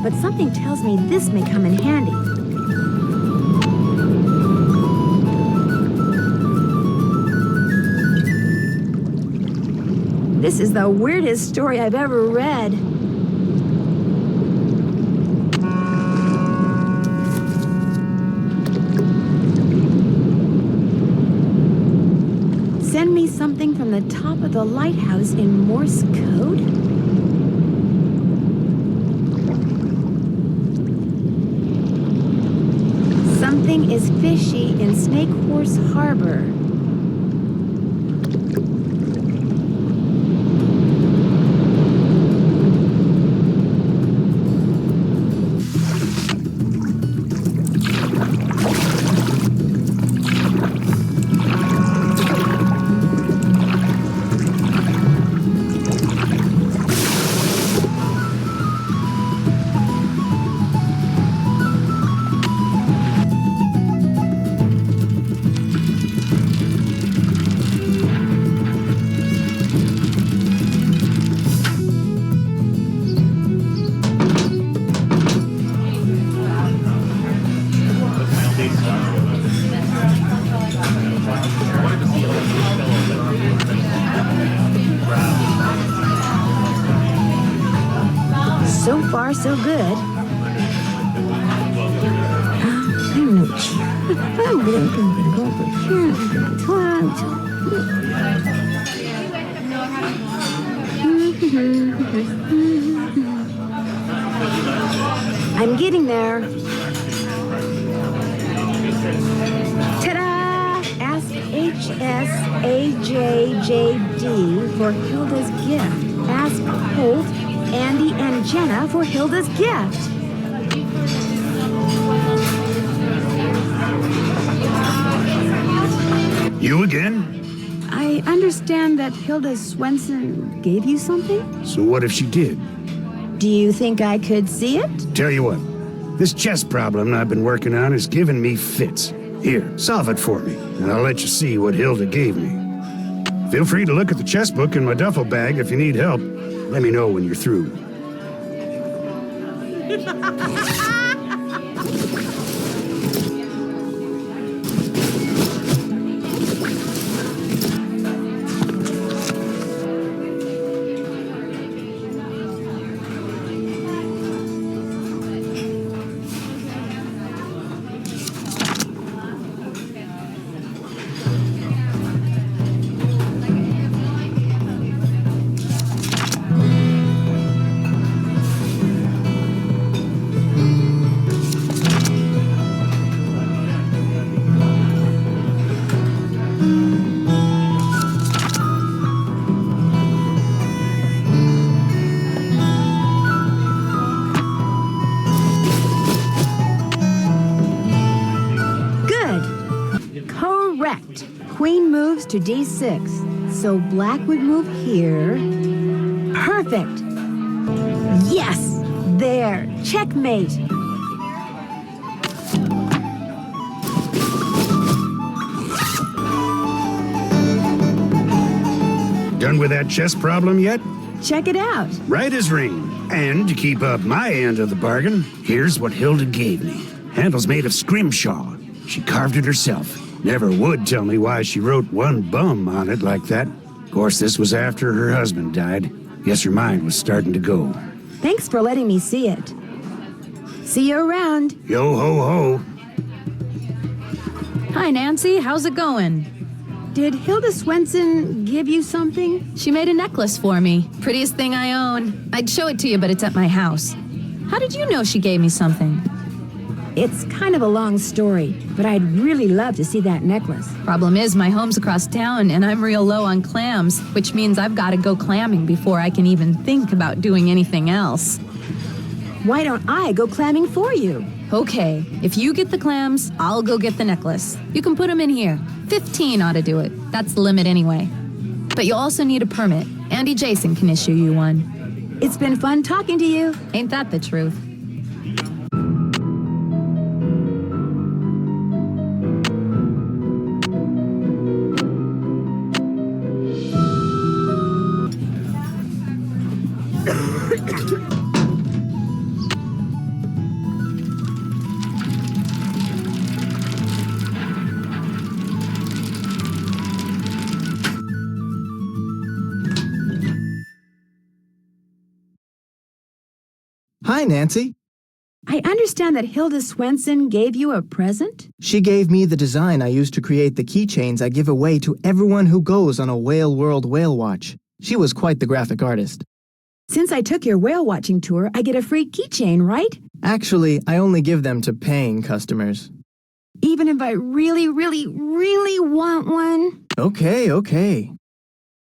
but something tells me this may come in handy. This is the weirdest story I've ever read. Send me something from the top of the lighthouse in Morse code? Something is fishy in Snake Horse Harbor. So far, so good. I'm not sure. I'm gonna go over here. I'm getting there. Ta-da! Ask HSAJJD for Hilda's gift. Ask Holt, Andy, and Jenna for Hilda's gift. You again? I understand that Hilda Swenson gave you something? So what if she did? Do you think I could see it? Tell you what, this chess problem I've been working on is giving me fits. Here, solve it for me, and I'll let you see what Hilda gave me. Feel free to look at the chess book in my duffel bag if you need help. Let me know when you're through. Queen moves to d6, so black would move here. Perfect! Yes! There! Checkmate! Done with that chess problem yet? Check it out. Right as rain. And to keep up my end of the bargain, here's what Hilda gave me. Handle's made of scrimshaw. She carved it herself. Never would tell me why she wrote one bum on it like that. Of course, this was after her husband died. Guess her mind was starting to go. Thanks for letting me see it. See you around. Yo ho ho. Hi, Nancy. How's it going? Did Hilda Swenson give you something? She made a necklace for me. Prettiest thing I own. I'd show it to you, but it's at my house. How did you know she gave me something? It's kind of a long story, but I'd really love to see that necklace. Problem is, my home's across town, and I'm real low on clams, which means I've got to go clamming before I can even think about doing anything else. Why don't I go clamming for you? Okay, if you get the clams, I'll go get the necklace. You can put them in here. 15 ought to do it. That's the limit anyway. But you'll also need a permit. Andy Jason can issue you one. It's been fun talking to you. Ain't that the truth? Hi, Nancy. I understand that Hilda Swenson gave you a present? She gave me the design I use to create the keychains I give away to everyone who goes on a Whale World whale watch. She was quite the graphic artist. Since I took your whale watching tour, I get a free keychain, right? Actually, I only give them to paying customers. Even if I really, really, really want one? Okay.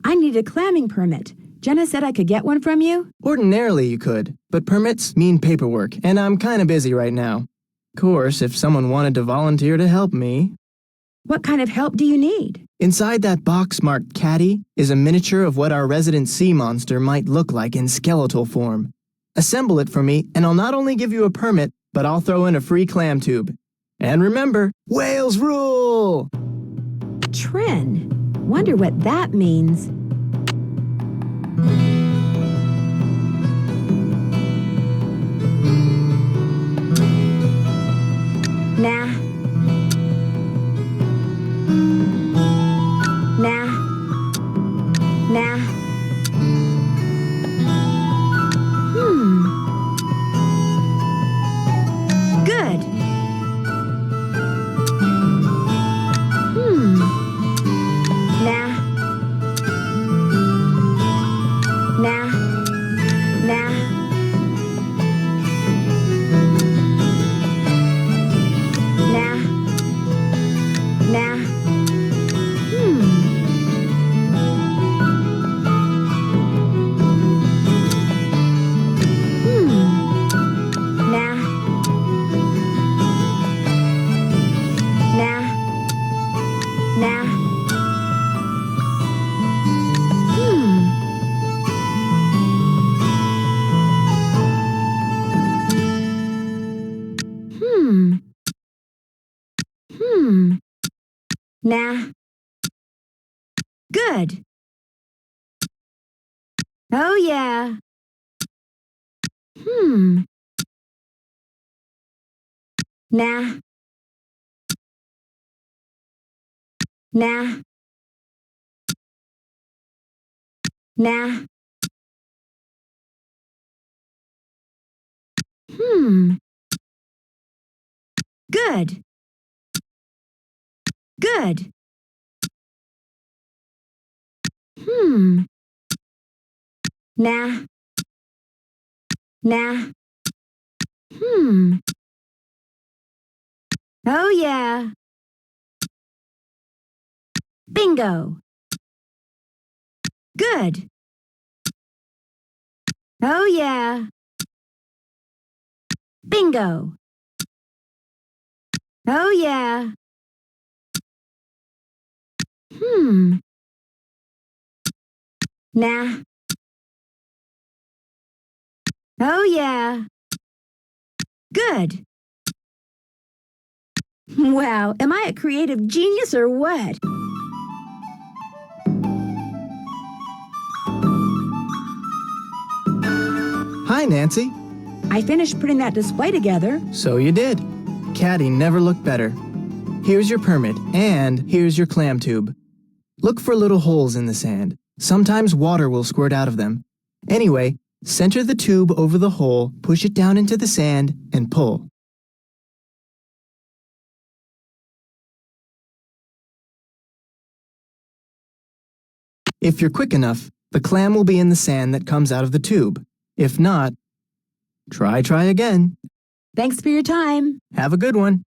I need a clamming permit. Jenna said I could get one from you? Ordinarily you could, but permits mean paperwork, and I'm kinda busy right now. Of course, if someone wanted to volunteer to help me... What kind of help do you need? Inside that box marked Caddy is a miniature of what our resident sea monster might look like in skeletal form. Assemble it for me, and I'll not only give you a permit, but I'll throw in a free clam tube. And remember, whales rule! Trin. Wonder what that means. Nah. Good. Nah. Good. Oh, yeah. Nah. Good. Good. Nah. Oh, yeah. Bingo. Good. Oh, yeah. Bingo. Oh, yeah. Nah. Oh, yeah. Good. Wow, am I a creative genius or what? Hi, Nancy. I finished putting that display together. So you did. Caddy never looked better. Here's your permit, and here's your clam tube. Look for little holes in the sand. Sometimes water will squirt out of them. Anyway, center the tube over the hole, push it down into the sand, and pull. If you're quick enough, the clam will be in the sand that comes out of the tube. If not, try again. Thanks for your time. Have a good one.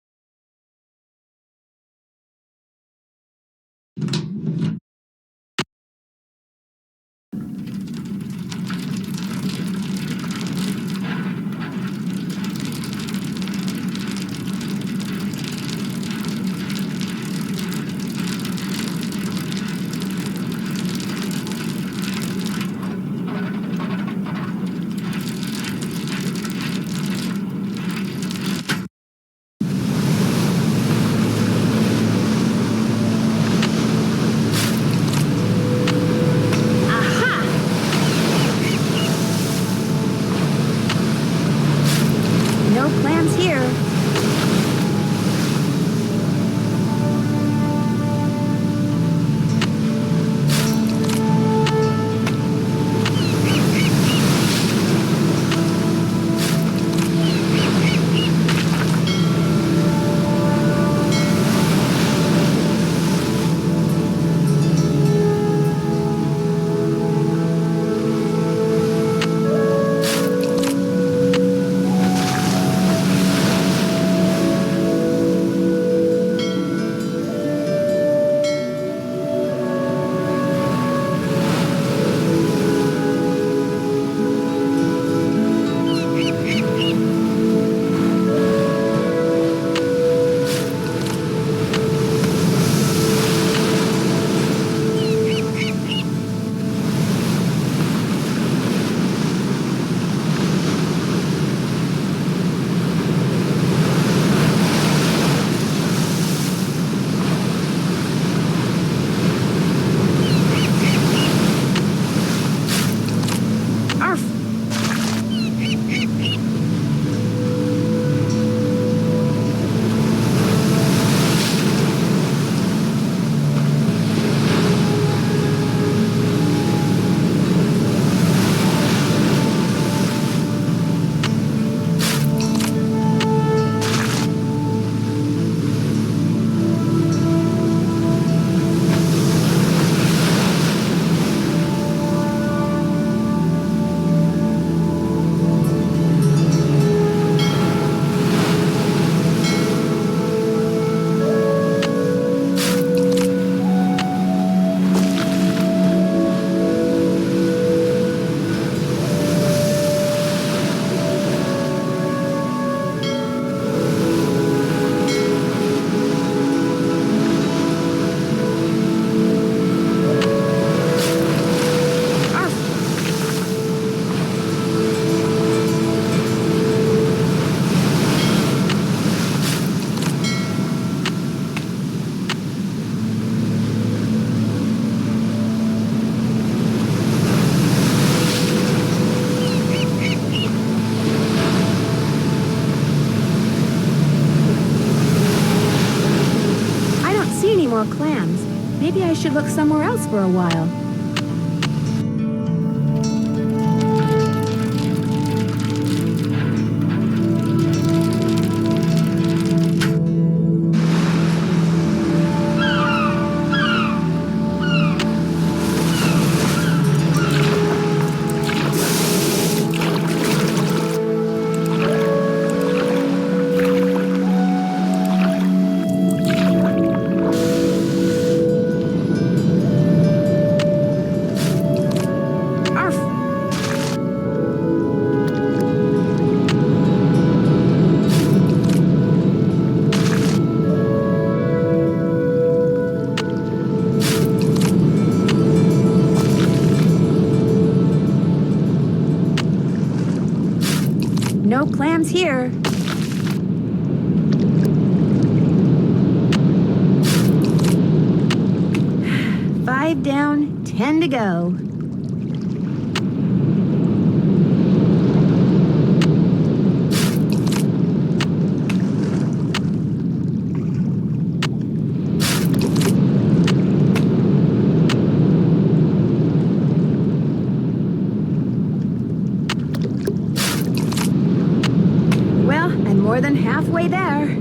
more clams. Maybe I should look somewhere else for a while. No clams here. Five down, 10 to go. More than halfway there.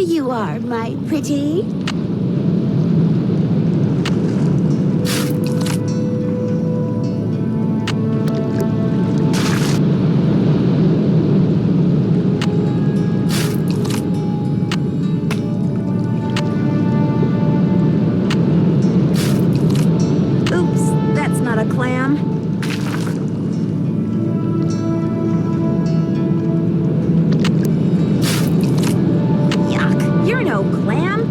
You are, my pretty. Oops, that's not a clam. Clam?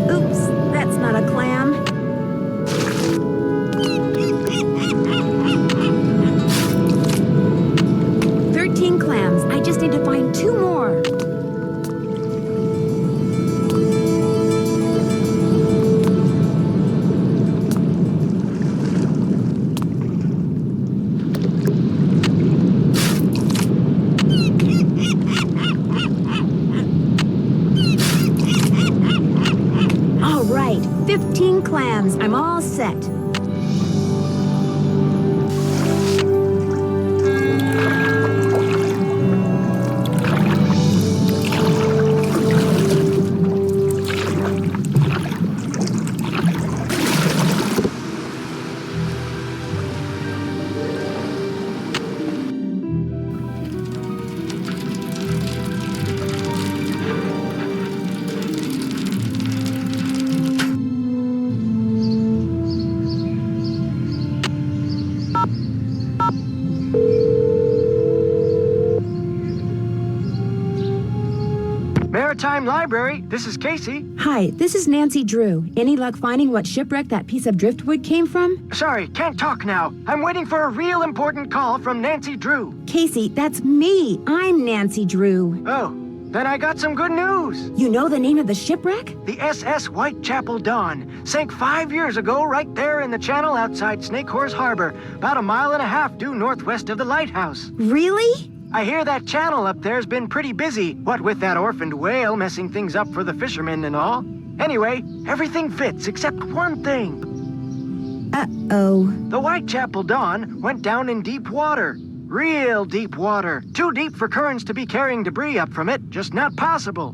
Oops, that's not a clam. Clams. I just need to find 2 more. All right, 15 clams. I'm all set. Maritime Library, this is Casey. Hi, this is Nancy Drew. Any luck finding what shipwreck that piece of driftwood came from? Sorry, can't talk now. I'm waiting for a real important call from Nancy Drew. Casey, that's me. I'm Nancy Drew. Oh, Then I got some good news. You know the name of the shipwreck? The SS Whitechapel Dawn sank 5 years ago right there in the channel outside Snake Horse Harbor, about 1.5 miles due northwest of the lighthouse. Really? I hear that channel up there's been pretty busy, what with that orphaned whale messing things up for the fishermen and all. Anyway, everything fits except one thing. Uh-oh. The Whitechapel Dawn went down in deep water. Real deep water. Too deep for currents to be carrying debris up from it. Just not possible.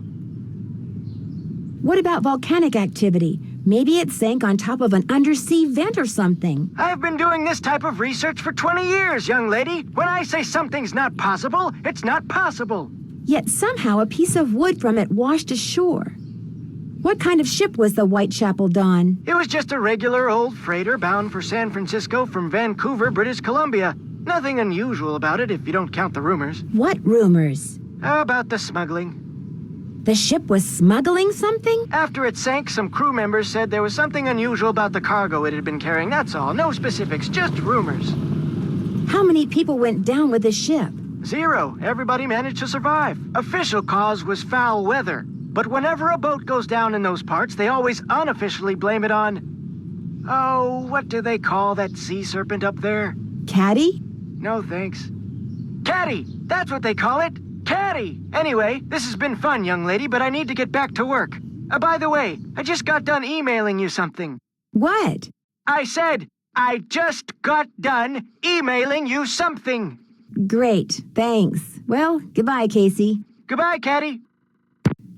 What about volcanic activity? Maybe it sank on top of an undersea vent or something. I've been doing this type of research for 20 years, young lady. When I say something's not possible, it's not possible. Yet somehow a piece of wood from it washed ashore. What kind of ship was the Whitechapel Dawn? It was just a regular old freighter bound for San Francisco from Vancouver, British Columbia. Nothing unusual about it if you don't count the rumors. What rumors? About the smuggling. The ship was smuggling something? After it sank, some crew members said there was something unusual about the cargo it had been carrying. That's all. No specifics, just rumors. How many people went down with the ship? 0. Everybody managed to survive. Official cause was foul weather. But whenever a boat goes down in those parts, they always unofficially blame it on... Oh, what do they call that sea serpent up there? Caddy? No, thanks. Caddy! That's what they call it! Caddy! Anyway, this has been fun, young lady, but I need to get back to work. By the way, I just got done emailing you something. What? I said, I just got done emailing you something. Great, thanks. Well, goodbye, Casey. Goodbye, Caddy.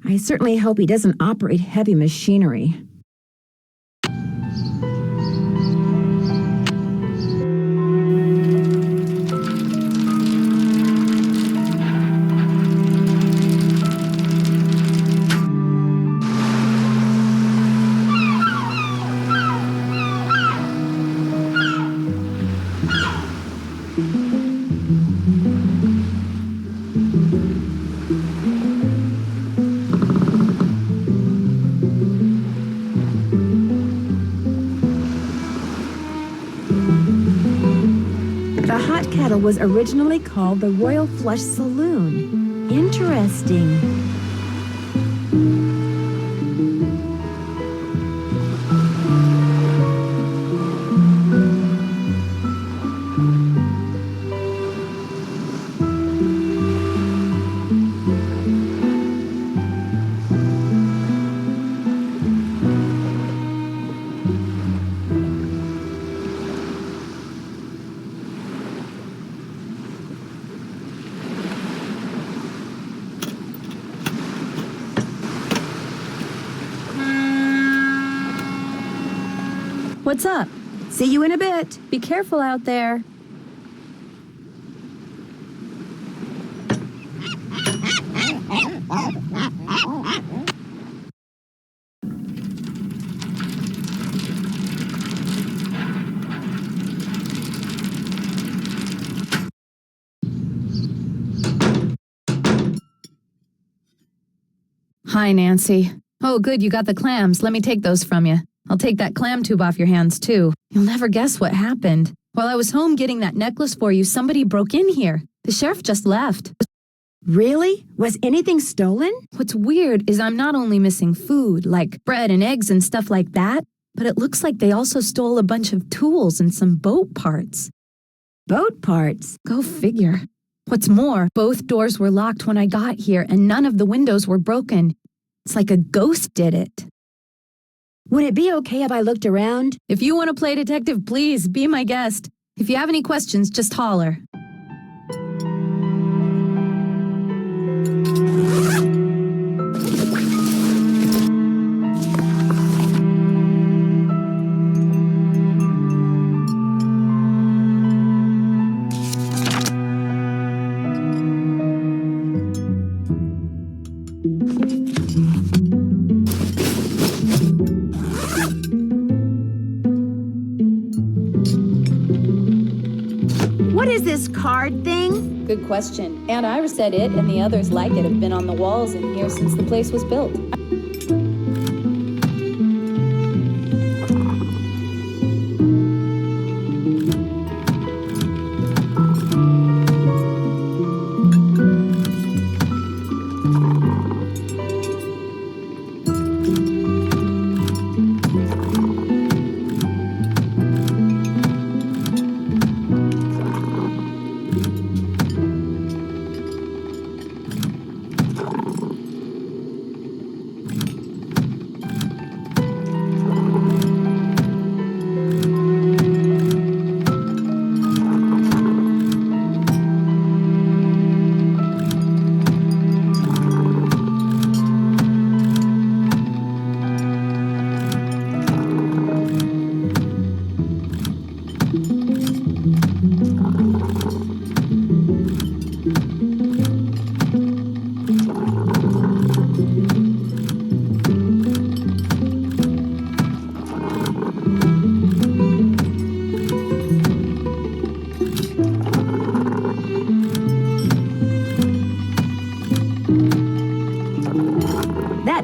I certainly hope he doesn't operate heavy machinery. The Hot Kettle was originally called the Royal Flush Saloon. Interesting. What's up? See you in a bit. Be careful out there. Hi, Nancy. Oh, good, you got the clams. Let me take those from you. I'll take that clam tube off your hands, too. You'll never guess what happened. While I was home getting that necklace for you, somebody broke in here. The sheriff just left. Really? Was anything stolen? What's weird is I'm not only missing food, like bread and eggs and stuff like that, but it looks like they also stole a bunch of tools and some boat parts. Boat parts? Go figure. What's more, both doors were locked when I got here and none of the windows were broken. It's like a ghost did it. Would it be okay if I looked around? If you want to play detective, please be my guest. If you have any questions, just holler. What is this card thing? Good question. Aunt Iris said it and the others like it have been on the walls in here since the place was built.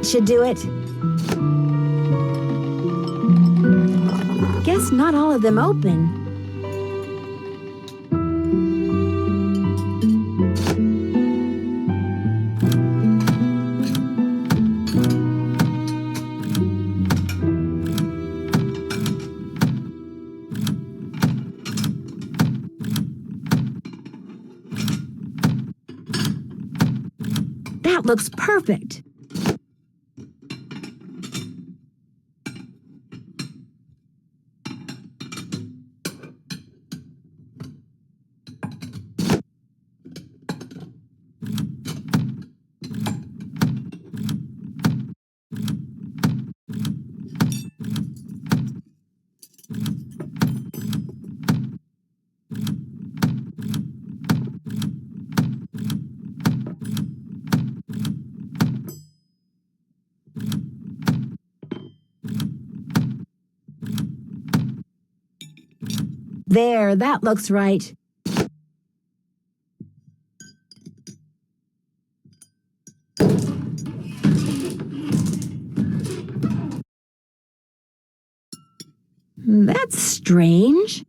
should do it. Guess not all of them open. That looks perfect. There, that looks right. That's strange.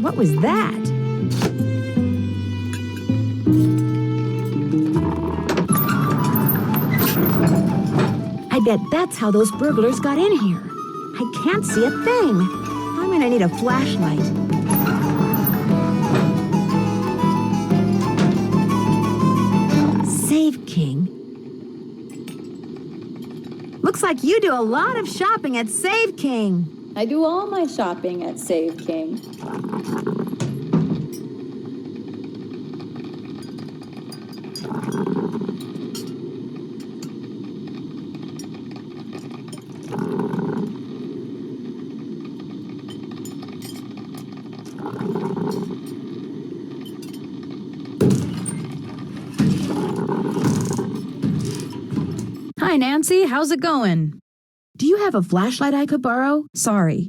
What was that? I bet that's how those burglars got in here. I can't see a thing. I'm gonna need a flashlight. Save King. Looks like you do a lot of shopping at Save King. I do all my shopping at Save King. Hi, Nancy. How's it going? Do you have a flashlight I could borrow? Sorry.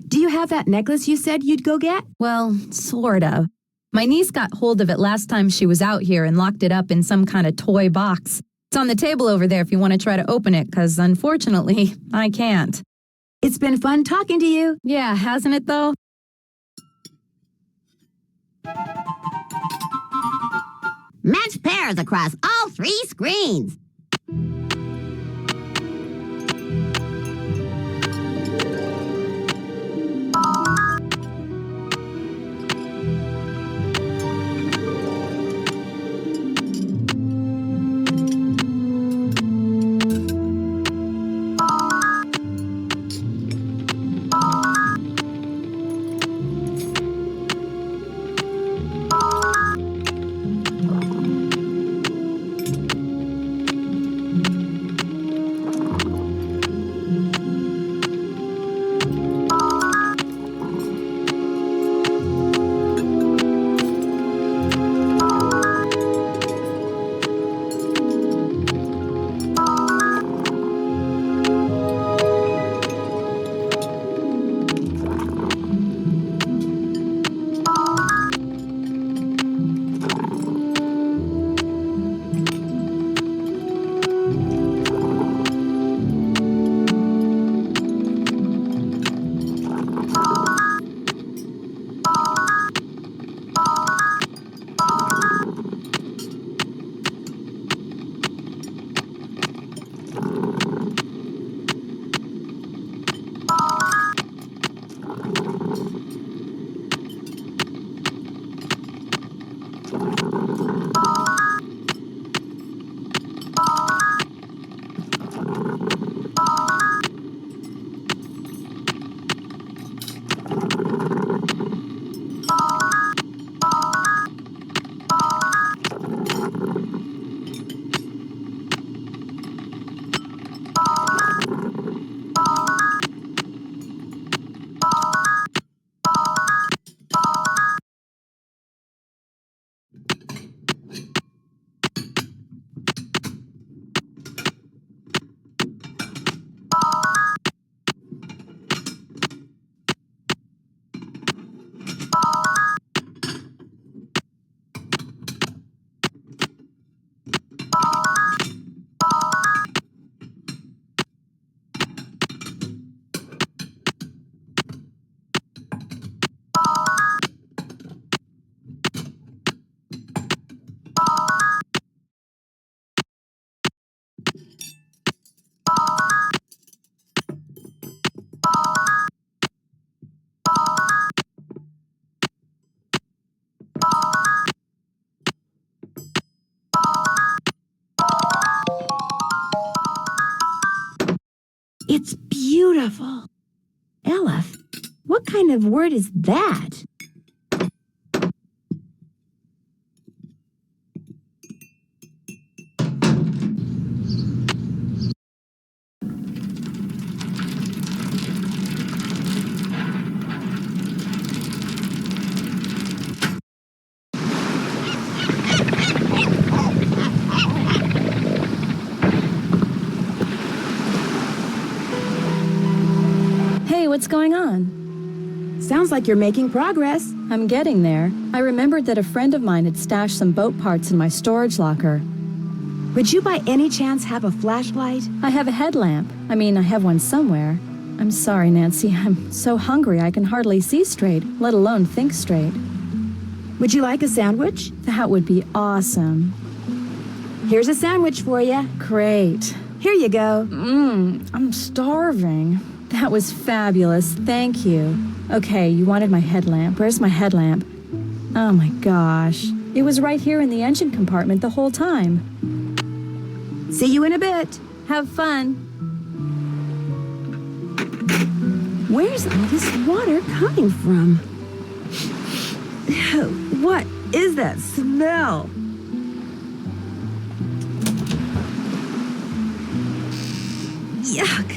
Do you have that necklace you said you'd go get? Well, sort of. My niece got hold of it last time she was out here and locked it up in some kind of toy box. It's on the table over there if you want to try to open it, because unfortunately, I can't. It's been fun talking to you. Yeah, hasn't it, though? Match pairs across all 3 screens. It's beautiful. Elif, what kind of word is that? Hey, what's going on? Sounds like you're making progress. I'm getting there. I remembered that a friend of mine had stashed some boat parts in my storage locker. Would you by any chance have a flashlight? I have a headlamp. I mean, I have one somewhere. I'm sorry, Nancy. I'm so hungry I can hardly see straight, let alone think straight. Would you like a sandwich? That would be awesome. Here's a sandwich for you. Great. Here you go. I'm starving. That was fabulous. Thank you. Okay, you wanted my headlamp. Where's my headlamp? Oh my gosh. It was right here in the engine compartment the whole time. See you in a bit. Have fun. Where's all this water coming from? What is that smell? Yuck.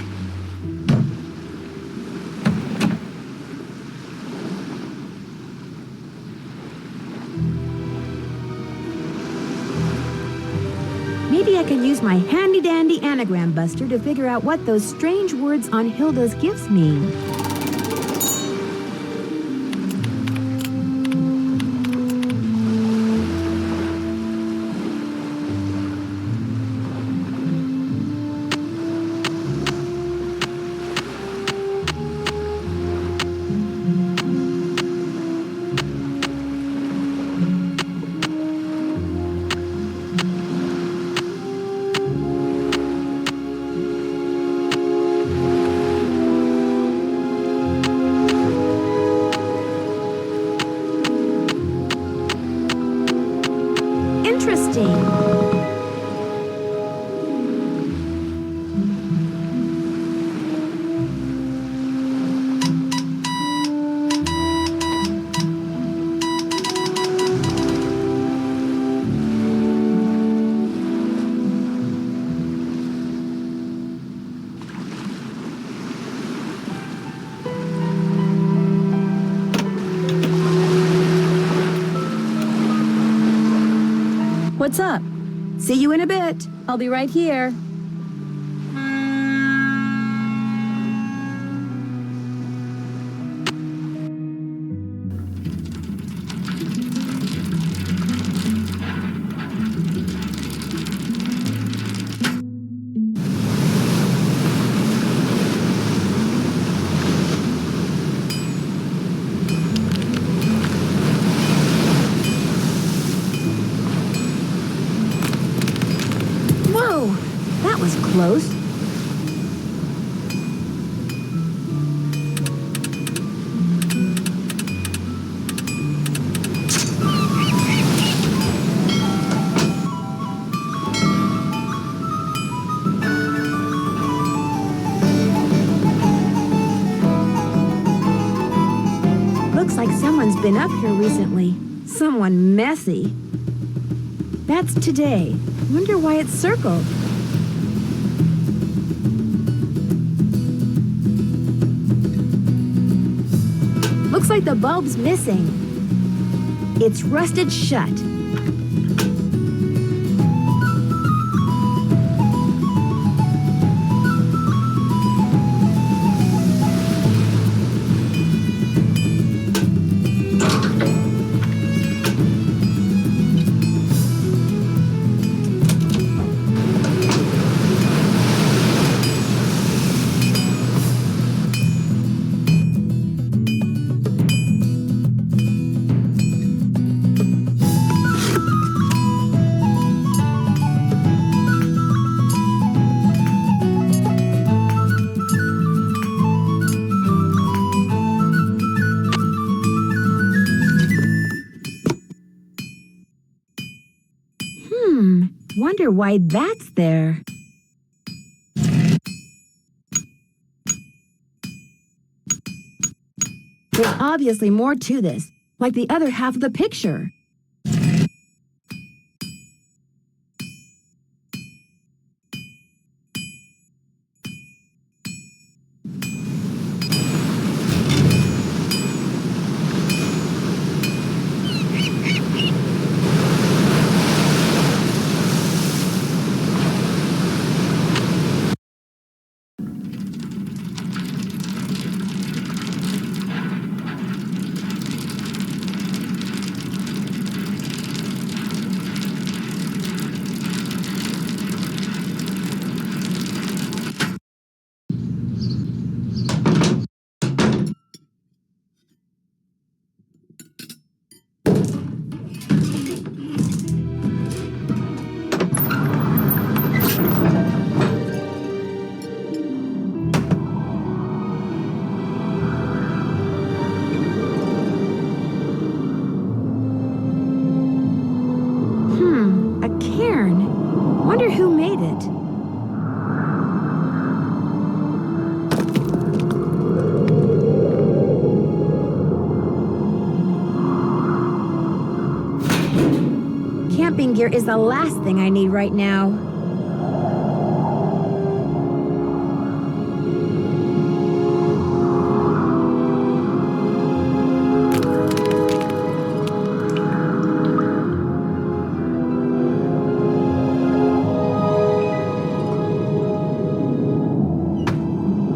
Maybe I can use my handy-dandy anagram buster to figure out what those strange words on Hilda's gifts mean. Interesting. What's up? See you in a bit. I'll be right here. That was close. Looks like someone's been up here recently. Someone messy. That's today. Wonder why it's circled. Looks like the bulb's missing. It's rusted shut. Wonder why that's there. There's obviously more to this, like the other half of the picture. A cairn. Wonder who made it. Camping gear is the last thing I need right now.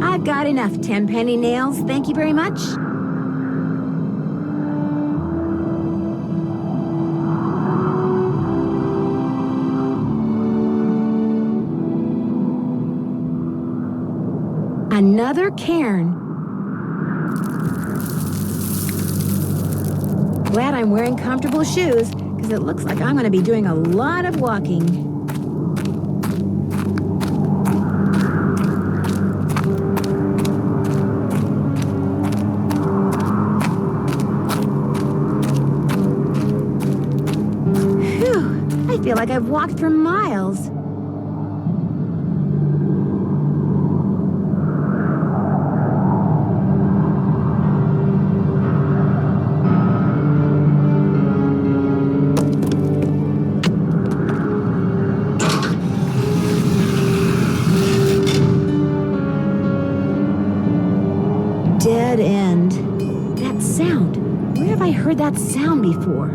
I've got enough 10-penny nails, thank you very much. Another cairn. Glad I'm wearing comfortable shoes, because it looks like I'm going to be doing a lot of walking. Phew, I feel like I've walked for miles. Dead end. That sound. Where have I heard that sound before?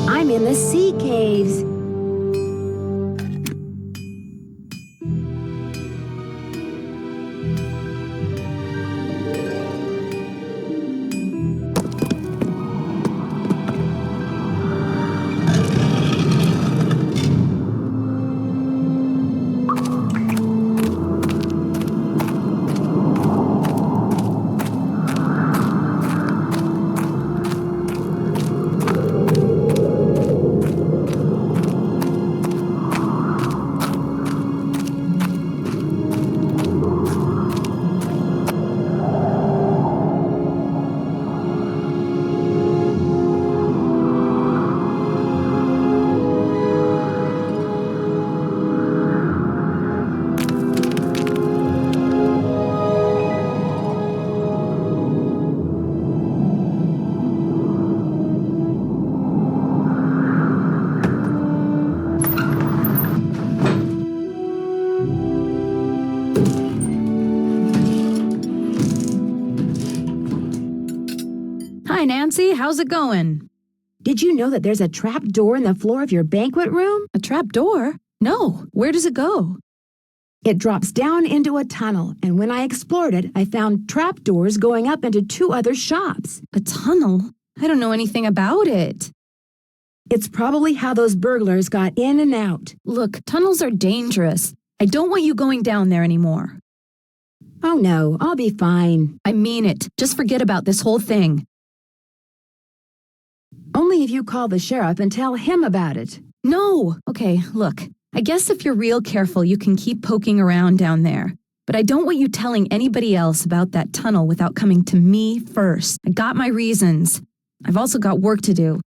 I'm in the sea caves. Hi, Nancy. How's it going? Did you know that there's a trap door in the floor of your banquet room? A trap door? No. Where does it go? It drops down into a tunnel, and when I explored it, I found trap doors going up into 2 other shops. A tunnel? I don't know anything about it. It's probably how those burglars got in and out. Look, tunnels are dangerous. I don't want you going down there anymore. Oh no, I'll be fine. I mean it. Just forget about this whole thing. Only if you call the sheriff and tell him about it. No! Okay, look. I guess if you're real careful, you can keep poking around down there. But I don't want you telling anybody else about that tunnel without coming to me first. I got my reasons. I've also got work to do.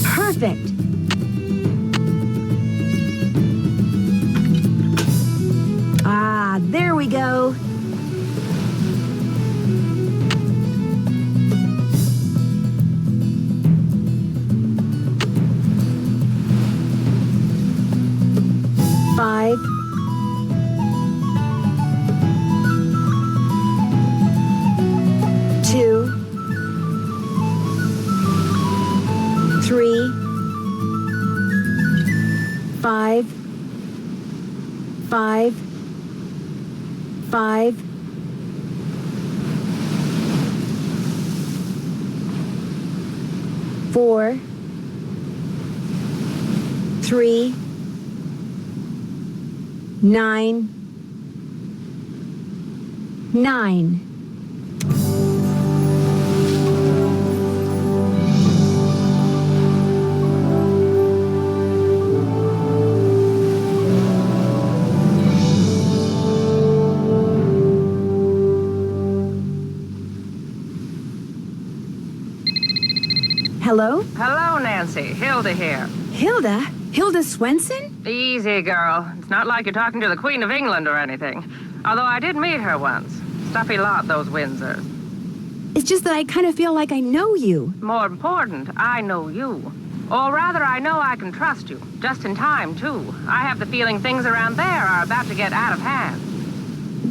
Perfect. Ah, there we go. Five. Two. Three. 5, 5, 5, 4, 3, 9, 9. Hello? Hello, Nancy. Hilda here. Hilda? Hilda Swenson? Easy, girl. It's not like you're talking to the Queen of England or anything. Although I did meet her once. Stuffy lot, those Windsors. It's just that I kind of feel like I know you. More important, I know you. Or rather, I know I can trust you. Just in time, too. I have the feeling things around there are about to get out of hand.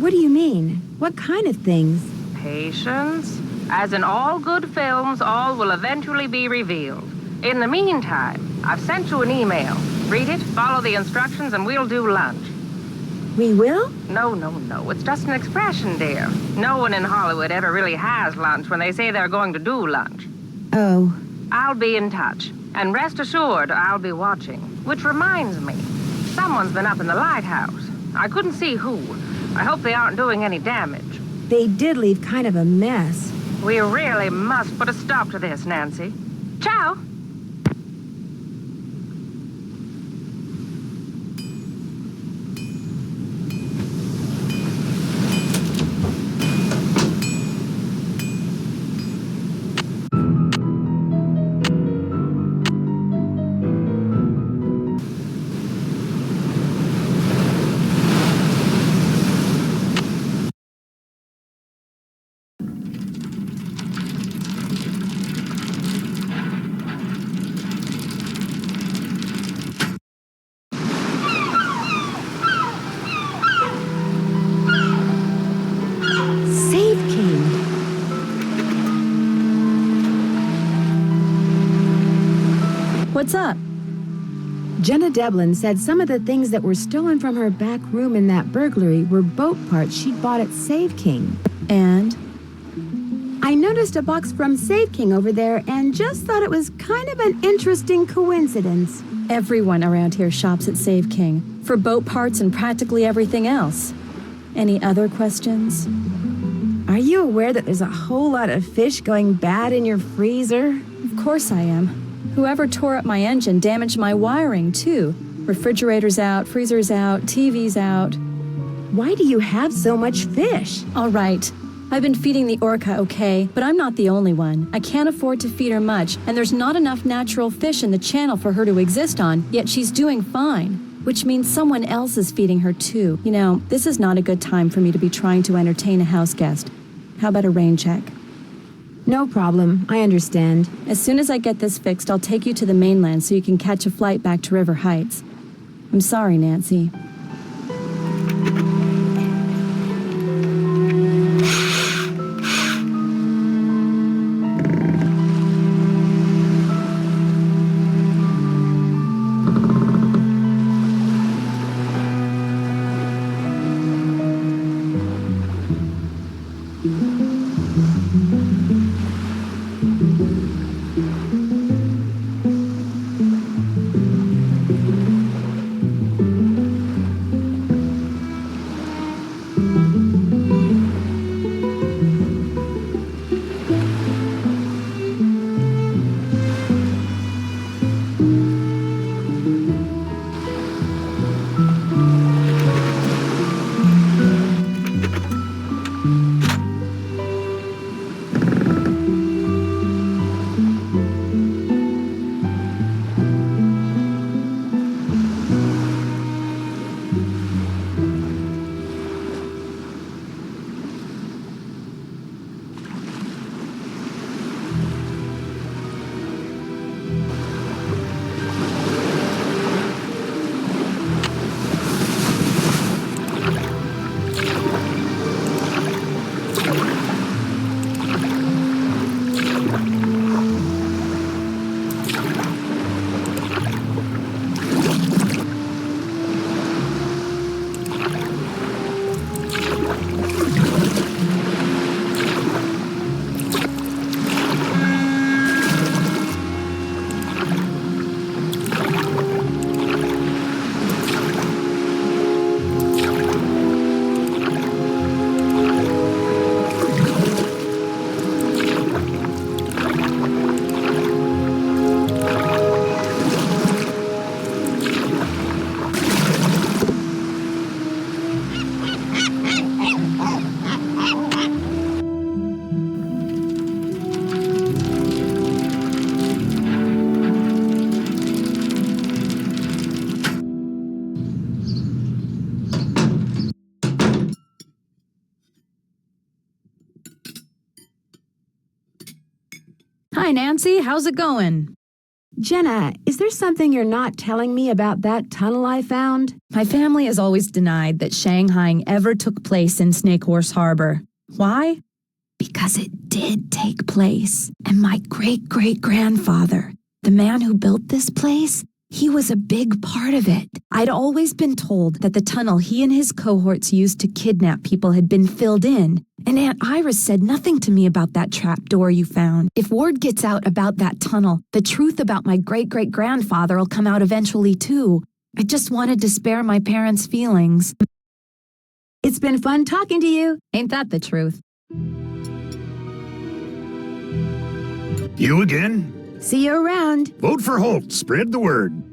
What do you mean? What kind of things? Patience. As in all good films, all will eventually be revealed. In the meantime, I've sent you an email. Read it, follow the instructions, and we'll do lunch. We will? No. It's just an expression, dear. No one in Hollywood ever really has lunch when they say they're going to do lunch. Oh. I'll be in touch. And rest assured, I'll be watching. Which reminds me, someone's been up in the lighthouse. I couldn't see who. I hope they aren't doing any damage. They did leave kind of a mess. We really must put a stop to this, Nancy. Ciao. What's up? Jenna Devlin said some of the things that were stolen from her back room in that burglary were boat parts she'd bought at Save King. And? I noticed a box from Save King over there and just thought it was kind of an interesting coincidence. Everyone around here shops at Save King for boat parts and practically everything else. Any other questions? Are you aware that there's a whole lot of fish going bad in your freezer? Of course I am. Whoever tore up my engine damaged my wiring, too. Refrigerator's out, freezer's out, TV's out. Why do you have so much fish? All right. I've been feeding the orca okay, but I'm not the only one. I can't afford to feed her much, and there's not enough natural fish in the channel for her to exist on, yet she's doing fine. Which means someone else is feeding her, too. You know, this is not a good time for me to be trying to entertain a house guest. How about a rain check? No problem. I understand. As soon as I get this fixed, I'll take you to the mainland so you can catch a flight back to River Heights. I'm sorry, Nancy. Hi, Nancy. How's it going? Jenna, is there something you're not telling me about that tunnel I found? My family has always denied that Shanghaiing ever took place in Snake Horse Harbor. Why? Because it did take place. And my great-great-grandfather, the man who built this place, he was a big part of it. I'd always been told that the tunnel he and his cohorts used to kidnap people had been filled in, and Aunt Iris said nothing to me about that trap door you found. If word gets out about that tunnel, the truth about my great-great-grandfather will come out eventually too. I just wanted to spare my parents' feelings. It's been fun talking to you. Ain't that the truth? You again? See you around. Vote for Holt. Spread the word.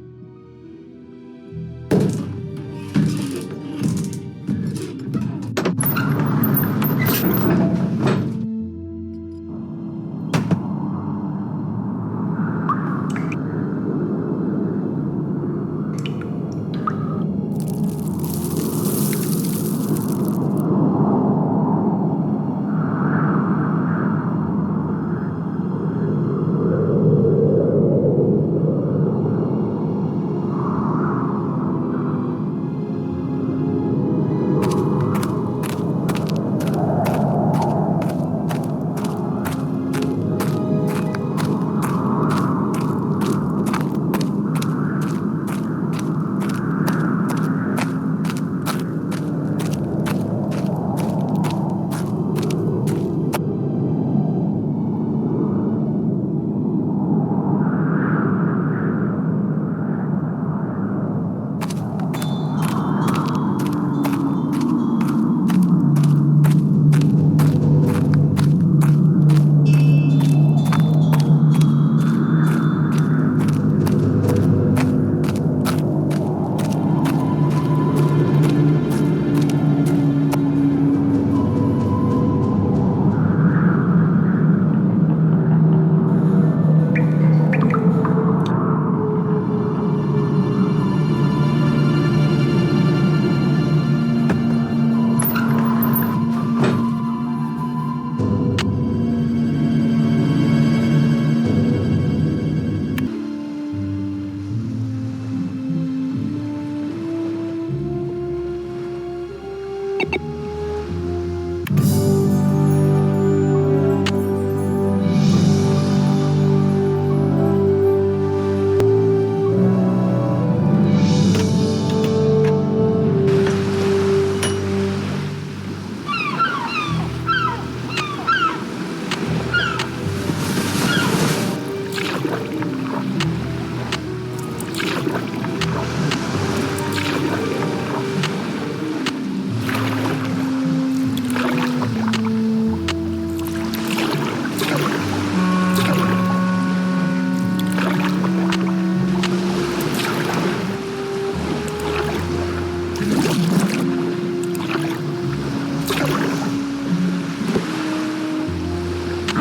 I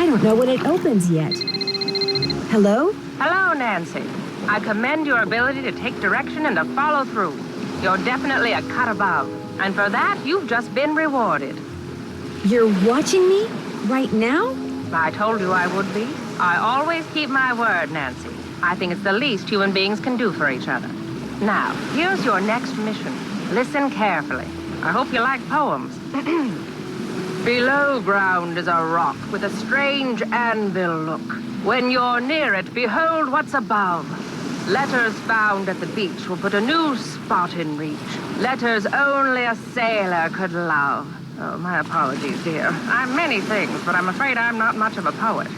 don't know when it opens yet. Hello? Hello, Nancy. I commend your ability to take direction and to follow through. You're definitely a cut above. And for that, you've just been rewarded. You're watching me? Right now? I told you I would be. I always keep my word, Nancy. I think it's the least human beings can do for each other. Now, here's your next mission. Listen carefully. I hope you like poems. Below ground is a rock with a strange anvil look. When you're near it, behold what's above. Letters found at the beach will put a new spot in reach. Letters only a sailor could love. Oh, my apologies, dear. I'm many things, but I'm afraid I'm not much of a poet.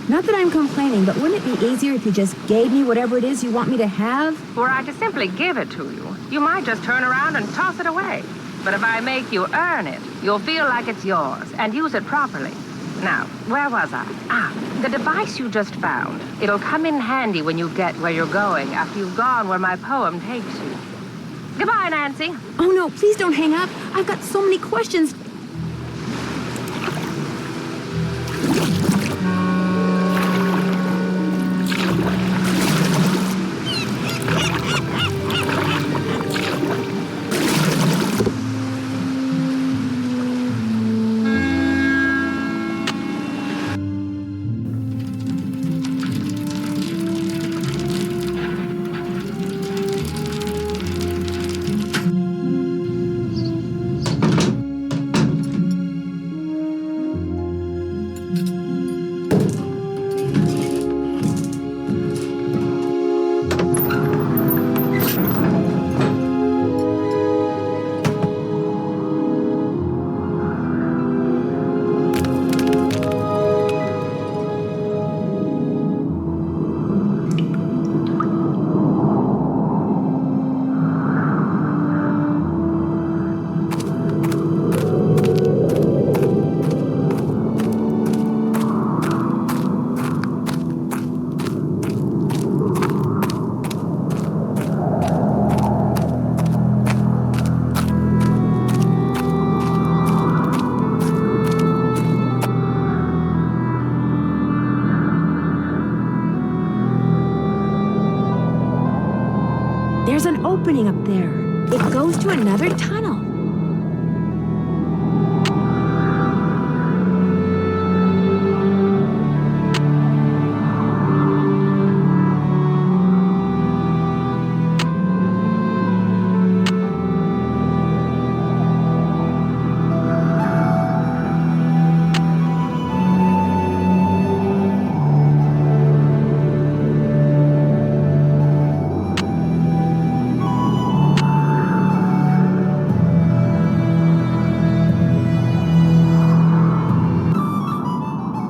Not that I'm complaining, but wouldn't it be easier if you just gave me whatever it is you want me to have? Were I to simply give it to you, you might just turn around and toss it away. But if I make you earn it, you'll feel like it's yours and use it properly. Now, where was I? The device you just found. It'll come in handy when you get where you're going after you've gone where my poem takes you. Goodbye, Nancy. Oh, no, please don't hang up. I've got so many questions. There's an opening up there. It goes to another tunnel.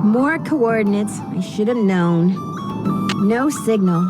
More coordinates. I should have known. No signal.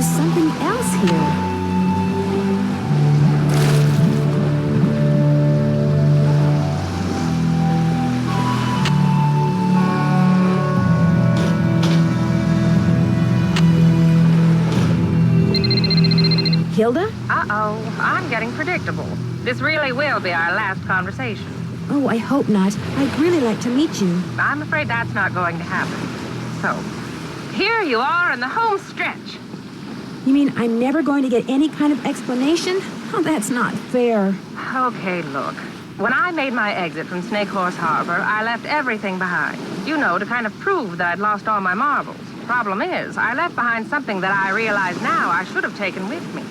be something else here. Hilda? Uh-oh, I'm getting predictable. This really will be our last conversation. Oh, I hope not. I'd really like to meet you. I'm afraid that's not going to happen. So, here you are in the home stretch. You mean I'm never going to get any kind of explanation? Oh, that's not fair. Okay, look. When I made my exit from Snake Horse Harbor, I left everything behind. You know, to kind of prove that I'd lost all my marbles. Problem is, I left behind something that I realize now I should have taken with me.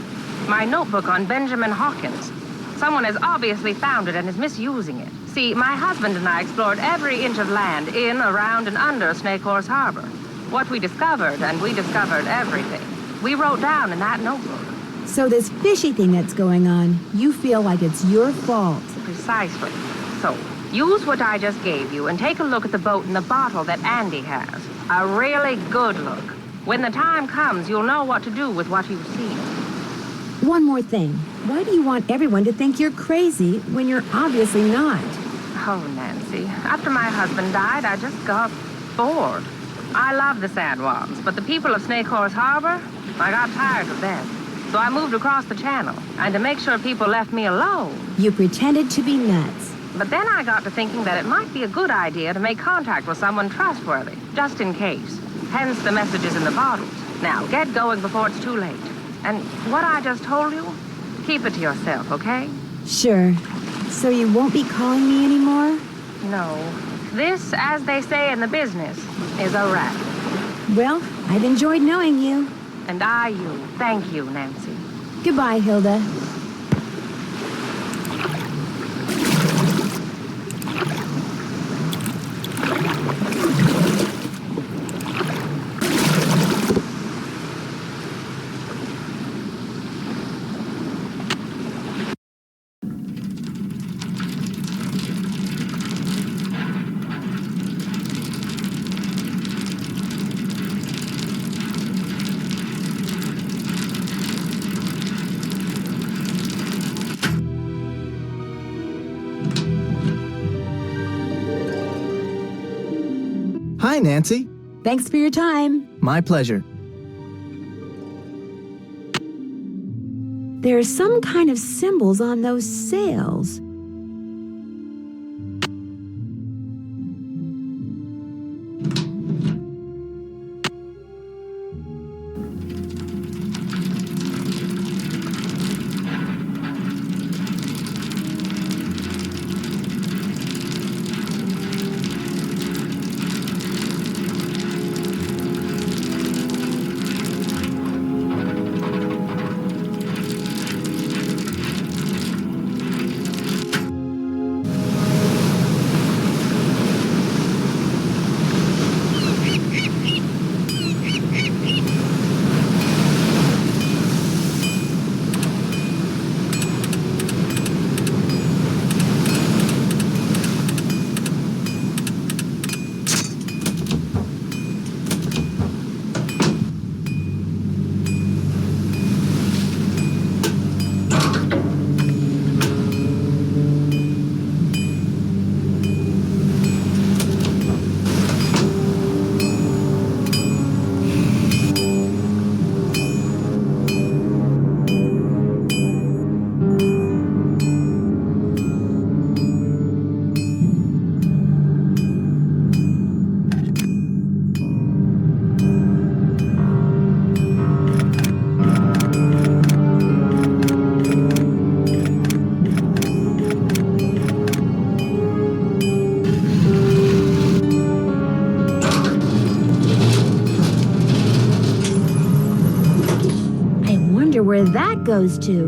My notebook on Benjamin Hawkins. Someone has obviously found it and is misusing it. See, my husband and I explored every inch of land in, around, and under Snake Horse Harbor. What we discovered, and we discovered everything, we wrote down in that notebook. So this fishy thing that's going on, you feel like it's your fault. Precisely. So, use what I just gave you and take a look at the boat and the bottle that Andy has. A really good look. When the time comes, you'll know what to do with what you've seen. One more thing. Why do you want everyone to think you're crazy when you're obviously not? Oh, Nancy, after my husband died, I just got bored. I love the San Juans, but the people of Snake Horse Harbor, I got tired of them. So I moved across the channel, and to make sure people left me alone. You pretended to be nuts. But then I got to thinking that it might be a good idea to make contact with someone trustworthy, just in case. Hence the messages in the bottles. Now, get going before it's too late. And what I just told you, keep it to yourself, okay? Sure. So you won't be calling me anymore? No. This, as they say in the business, is a wrap. Well, I've enjoyed knowing you. And I you. Thank you, Nancy. Goodbye, Hilda. Hi, Nancy. Thanks for your time. My pleasure. There are some kind of symbols on those sails. Where that goes to.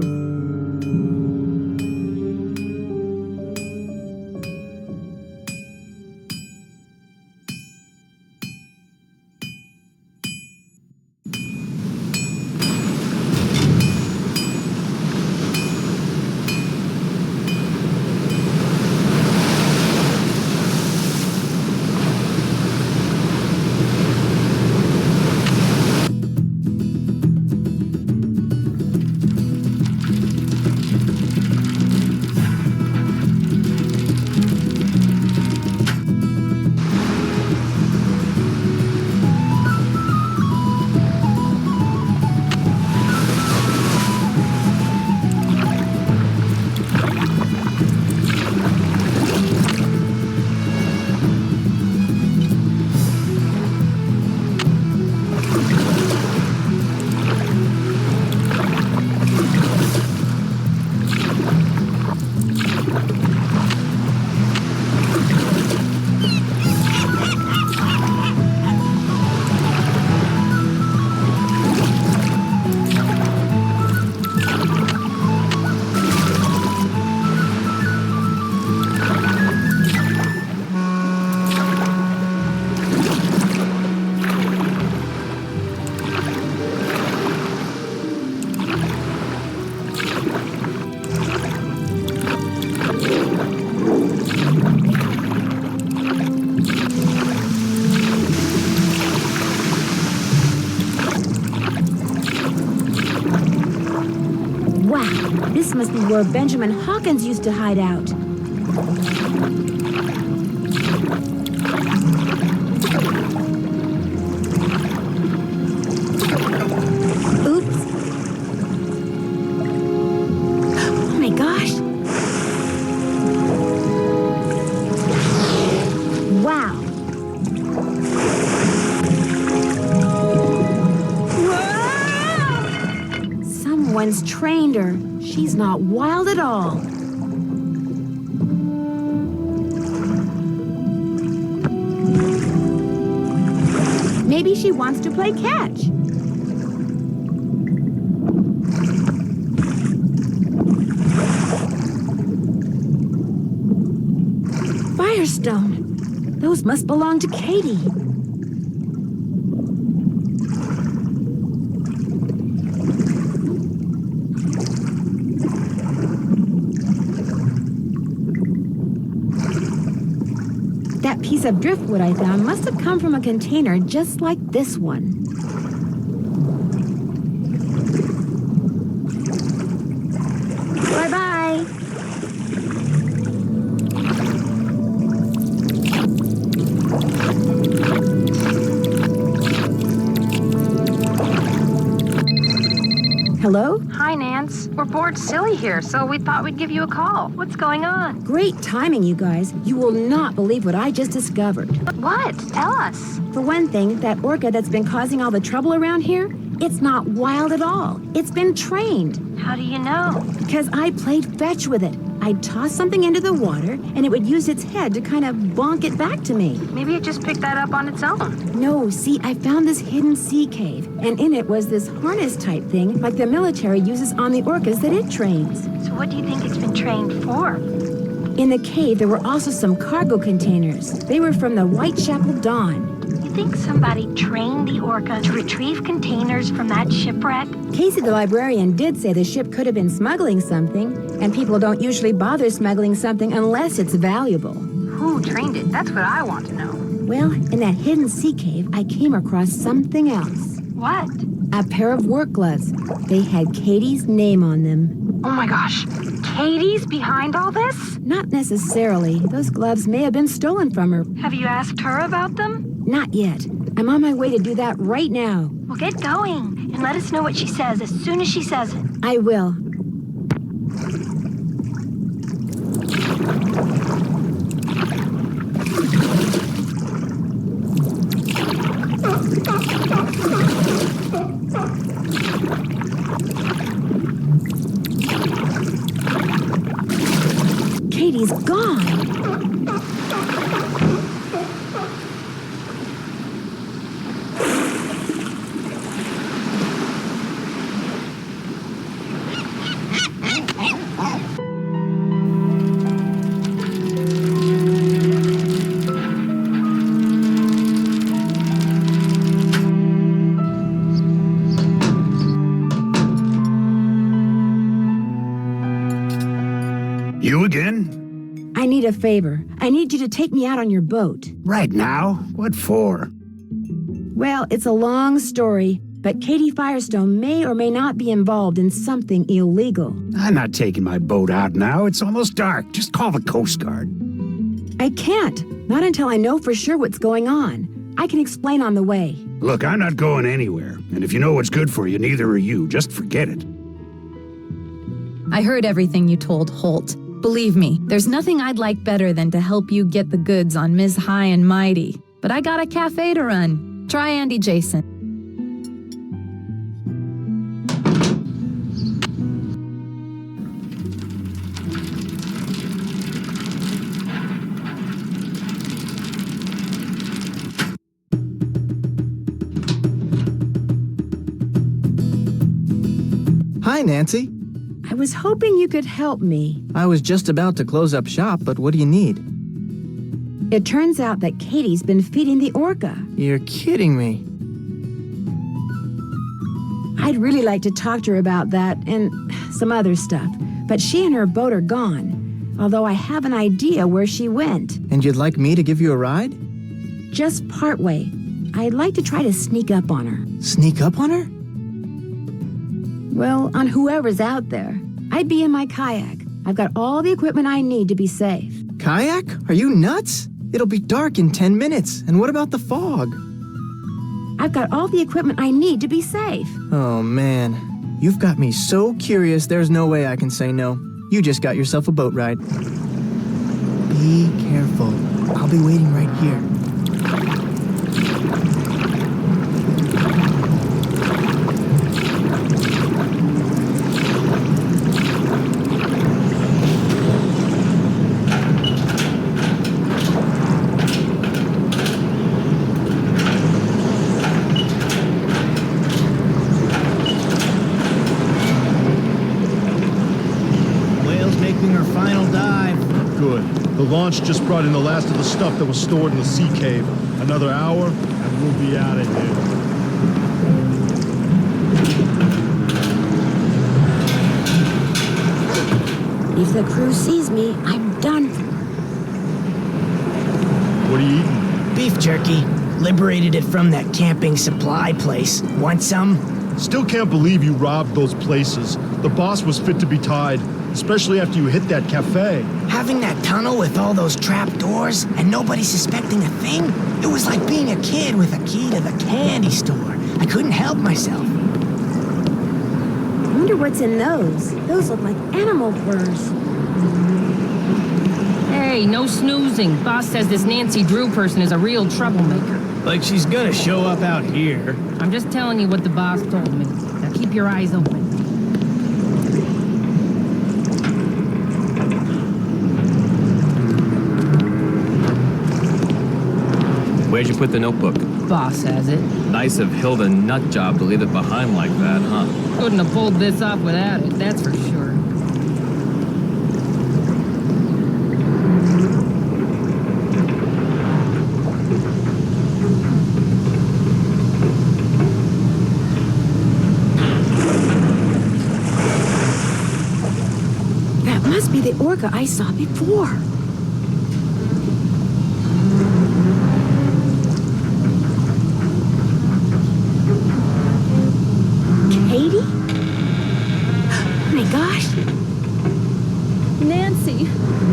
This must be where Benjamin Hawkins used to hide out. Oops. Oh my gosh. Wow. Whoa! Someone's trained her. She's not wild at all. Maybe she wants to play catch. Firestone. Those must belong to Katie. That piece of driftwood I found must have come from a container just like this one. Bye-bye. Hello? Hi, Nance. We're bored silly here, so we thought we'd give you a call. What's going on? Great timing, you guys. You will not believe what I just discovered. What? Tell us. For one thing, that orca that's been causing all the trouble around here, it's not wild at all. It's been trained. How do you know? Because I played fetch with it. I'd toss something into the water, and it would use its head to kind of bonk it back to me. Maybe it just picked that up on its own. No, see, I found this hidden sea cave, and in it was this harness-type thing like the military uses on the orcas that it trains. So what do you think it's been trained for? In the cave, there were also some cargo containers. They were from the Whitechapel Dawn. You think somebody trained the orca to retrieve containers from that shipwreck? Casey the librarian did say the ship could have been smuggling something, and people don't usually bother smuggling something unless it's valuable. Who trained it? That's what I want to know. Well, in that hidden sea cave, I came across something else. What? A pair of work gloves. They had Katie's name on them. Oh my gosh. Katie's behind all this? Not necessarily. Those gloves may have been stolen from her. Have you asked her about them? Not yet. I'm on my way to do that right now. Well, get going and let us know what she says as soon as she says it. I will. Katie's gone. You again? I need a favor. I need you to take me out on your boat. Right now? What for? Well, it's a long story, but Katie Firestone may or may not be involved in something illegal. I'm not taking my boat out now. It's almost dark. Just call the Coast Guard. I can't. Not until I know for sure what's going on. I can explain on the way. Look, I'm not going anywhere. And if you know what's good for you, neither are you. Just forget it. I heard everything you told Holt. Believe me, there's nothing I'd like better than to help you get the goods on Ms. High and Mighty. But I got a cafe to run. Try Andy Jason. Hi, Nancy. I was hoping you could help me. I was just about to close up shop, but what do you need? It turns out that Katie's been feeding the orca. You're kidding me. I'd really like to talk to her about that and some other stuff, but she and her boat are gone, although I have an idea where she went. And you'd like me to give you a ride? Just partway. I'd like to try to sneak up on her. Sneak up on her? Well, on whoever's out there. I'd be in my kayak. I've got all the equipment I need to be safe. Kayak? Are you nuts? It'll be dark in 10 minutes. And what about the fog? I've got all the equipment I need to be safe. Oh, man. You've got me so curious, there's no way I can say no. You just got yourself a boat ride. Be careful. I'll be waiting right here. The launch just brought in the last of the stuff that was stored in the sea cave. Another hour, and we'll be out of here. If the crew sees me, I'm done. What are you eating? Beef jerky. Liberated it from that camping supply place. Want some? Still can't believe you robbed those places. The boss was fit to be tied, especially after you hit that cafe. Having that tunnel with all those trap doors and nobody suspecting a thing? It was like being a kid with a key to the candy store. I couldn't help myself. I wonder what's in those. Those look like animal furs. Hey, no snoozing. Boss says this Nancy Drew person is a real troublemaker. Like she's gonna show up out here. I'm just telling you what the boss told me. Now keep your eyes open. Where'd you put the notebook? Boss has it. Nice of Hilda Nutjob to leave it behind like that, huh? Couldn't have pulled this off without it, that's for sure. That must be the orca I saw before. Katie? Oh my gosh. Nancy,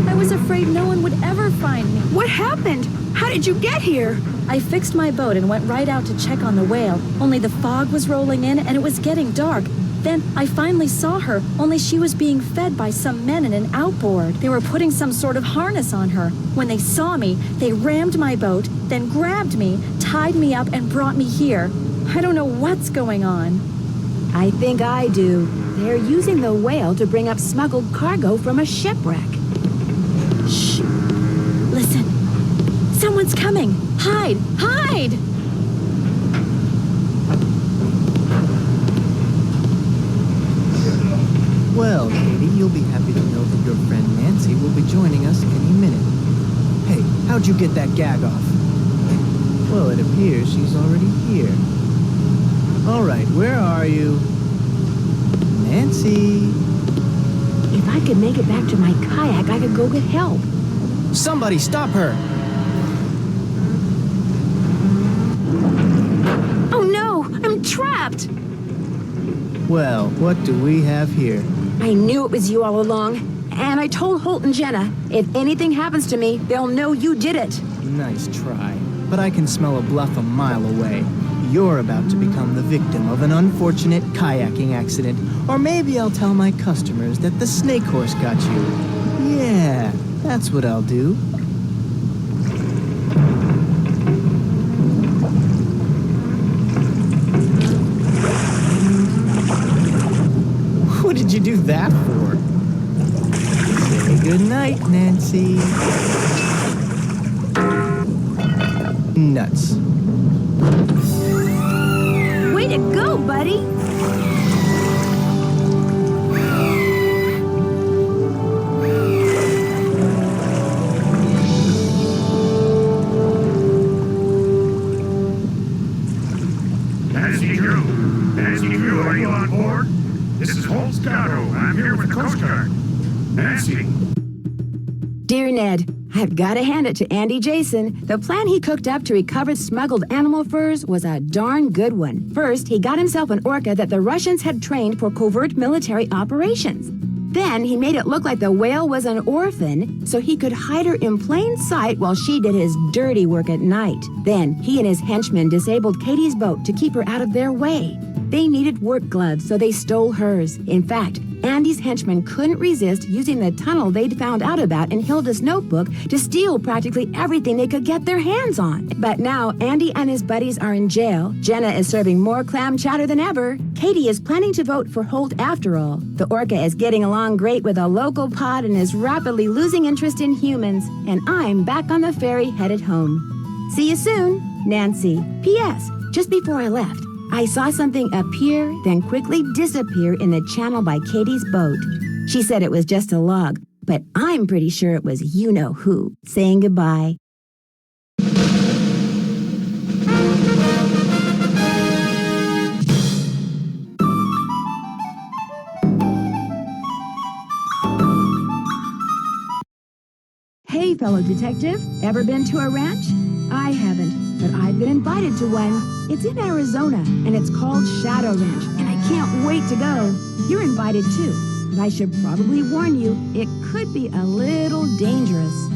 I was afraid no one would ever find me. What happened? How did you get here? I fixed my boat and went right out to check on the whale, only the fog was rolling in and it was getting dark. Then I finally saw her, only she was being fed by some men in an outboard. They were putting some sort of harness on her. When they saw me, they rammed my boat, then grabbed me, tied me up, and brought me here. I don't know what's going on. I think I do. They're using the whale to bring up smuggled cargo from a shipwreck. Shh. Listen. Someone's coming. Hide! Hide! Well, Katie, you'll be happy to know that your friend Nancy will be joining us any minute. Hey, how'd you get that gag off? Well, it appears she's already here. All right, where are you? Nancy? If I could make it back to my kayak, I could go get help. Somebody stop her! Oh no! I'm trapped! Well, what do we have here? I knew it was you all along. And I told Holt and Jenna, if anything happens to me, they'll know you did it. Nice try. But I can smell a bluff a mile away. You're about to become the victim of an unfortunate kayaking accident. Or maybe I'll tell my customers that the snake horse got you. Yeah, that's what I'll do. What did you do that for? Say goodnight, Nancy. Nuts. Way to go, buddy! Nancy Drew, are you on board? This is Holt Scotto. I'm here with the Coast Guard. Nancy. Dear Ned, I've got to hand it to Andy Jason. The plan he cooked up to recover smuggled animal furs was a darn good one. First, he got himself an orca that the Russians had trained for covert military operations. Then he made it look like the whale was an orphan so he could hide her in plain sight while she did his dirty work at night. Then he and his henchmen disabled Katie's boat to keep her out of their way. They needed work gloves, so they stole hers. In fact, Andy's henchmen couldn't resist using the tunnel they'd found out about in Hilda's notebook to steal practically everything they could get their hands on. But now Andy and his buddies are in jail. Jenna is serving more clam chowder than ever. Katie is planning to vote for Holt after all. The orca is getting along great with a local pod and is rapidly losing interest in humans. And I'm back on the ferry headed home. See you soon, Nancy. P.S. Just before I left, I saw something appear, then quickly disappear in the channel by Katie's boat. She said it was just a log, but I'm pretty sure it was you-know-who saying goodbye. Hey, fellow detective, ever been to a ranch? I haven't, but I've been invited to one. It's in Arizona, and it's called Shadow Ranch, and I can't wait to go. You're invited too, but I should probably warn you, it could be a little dangerous.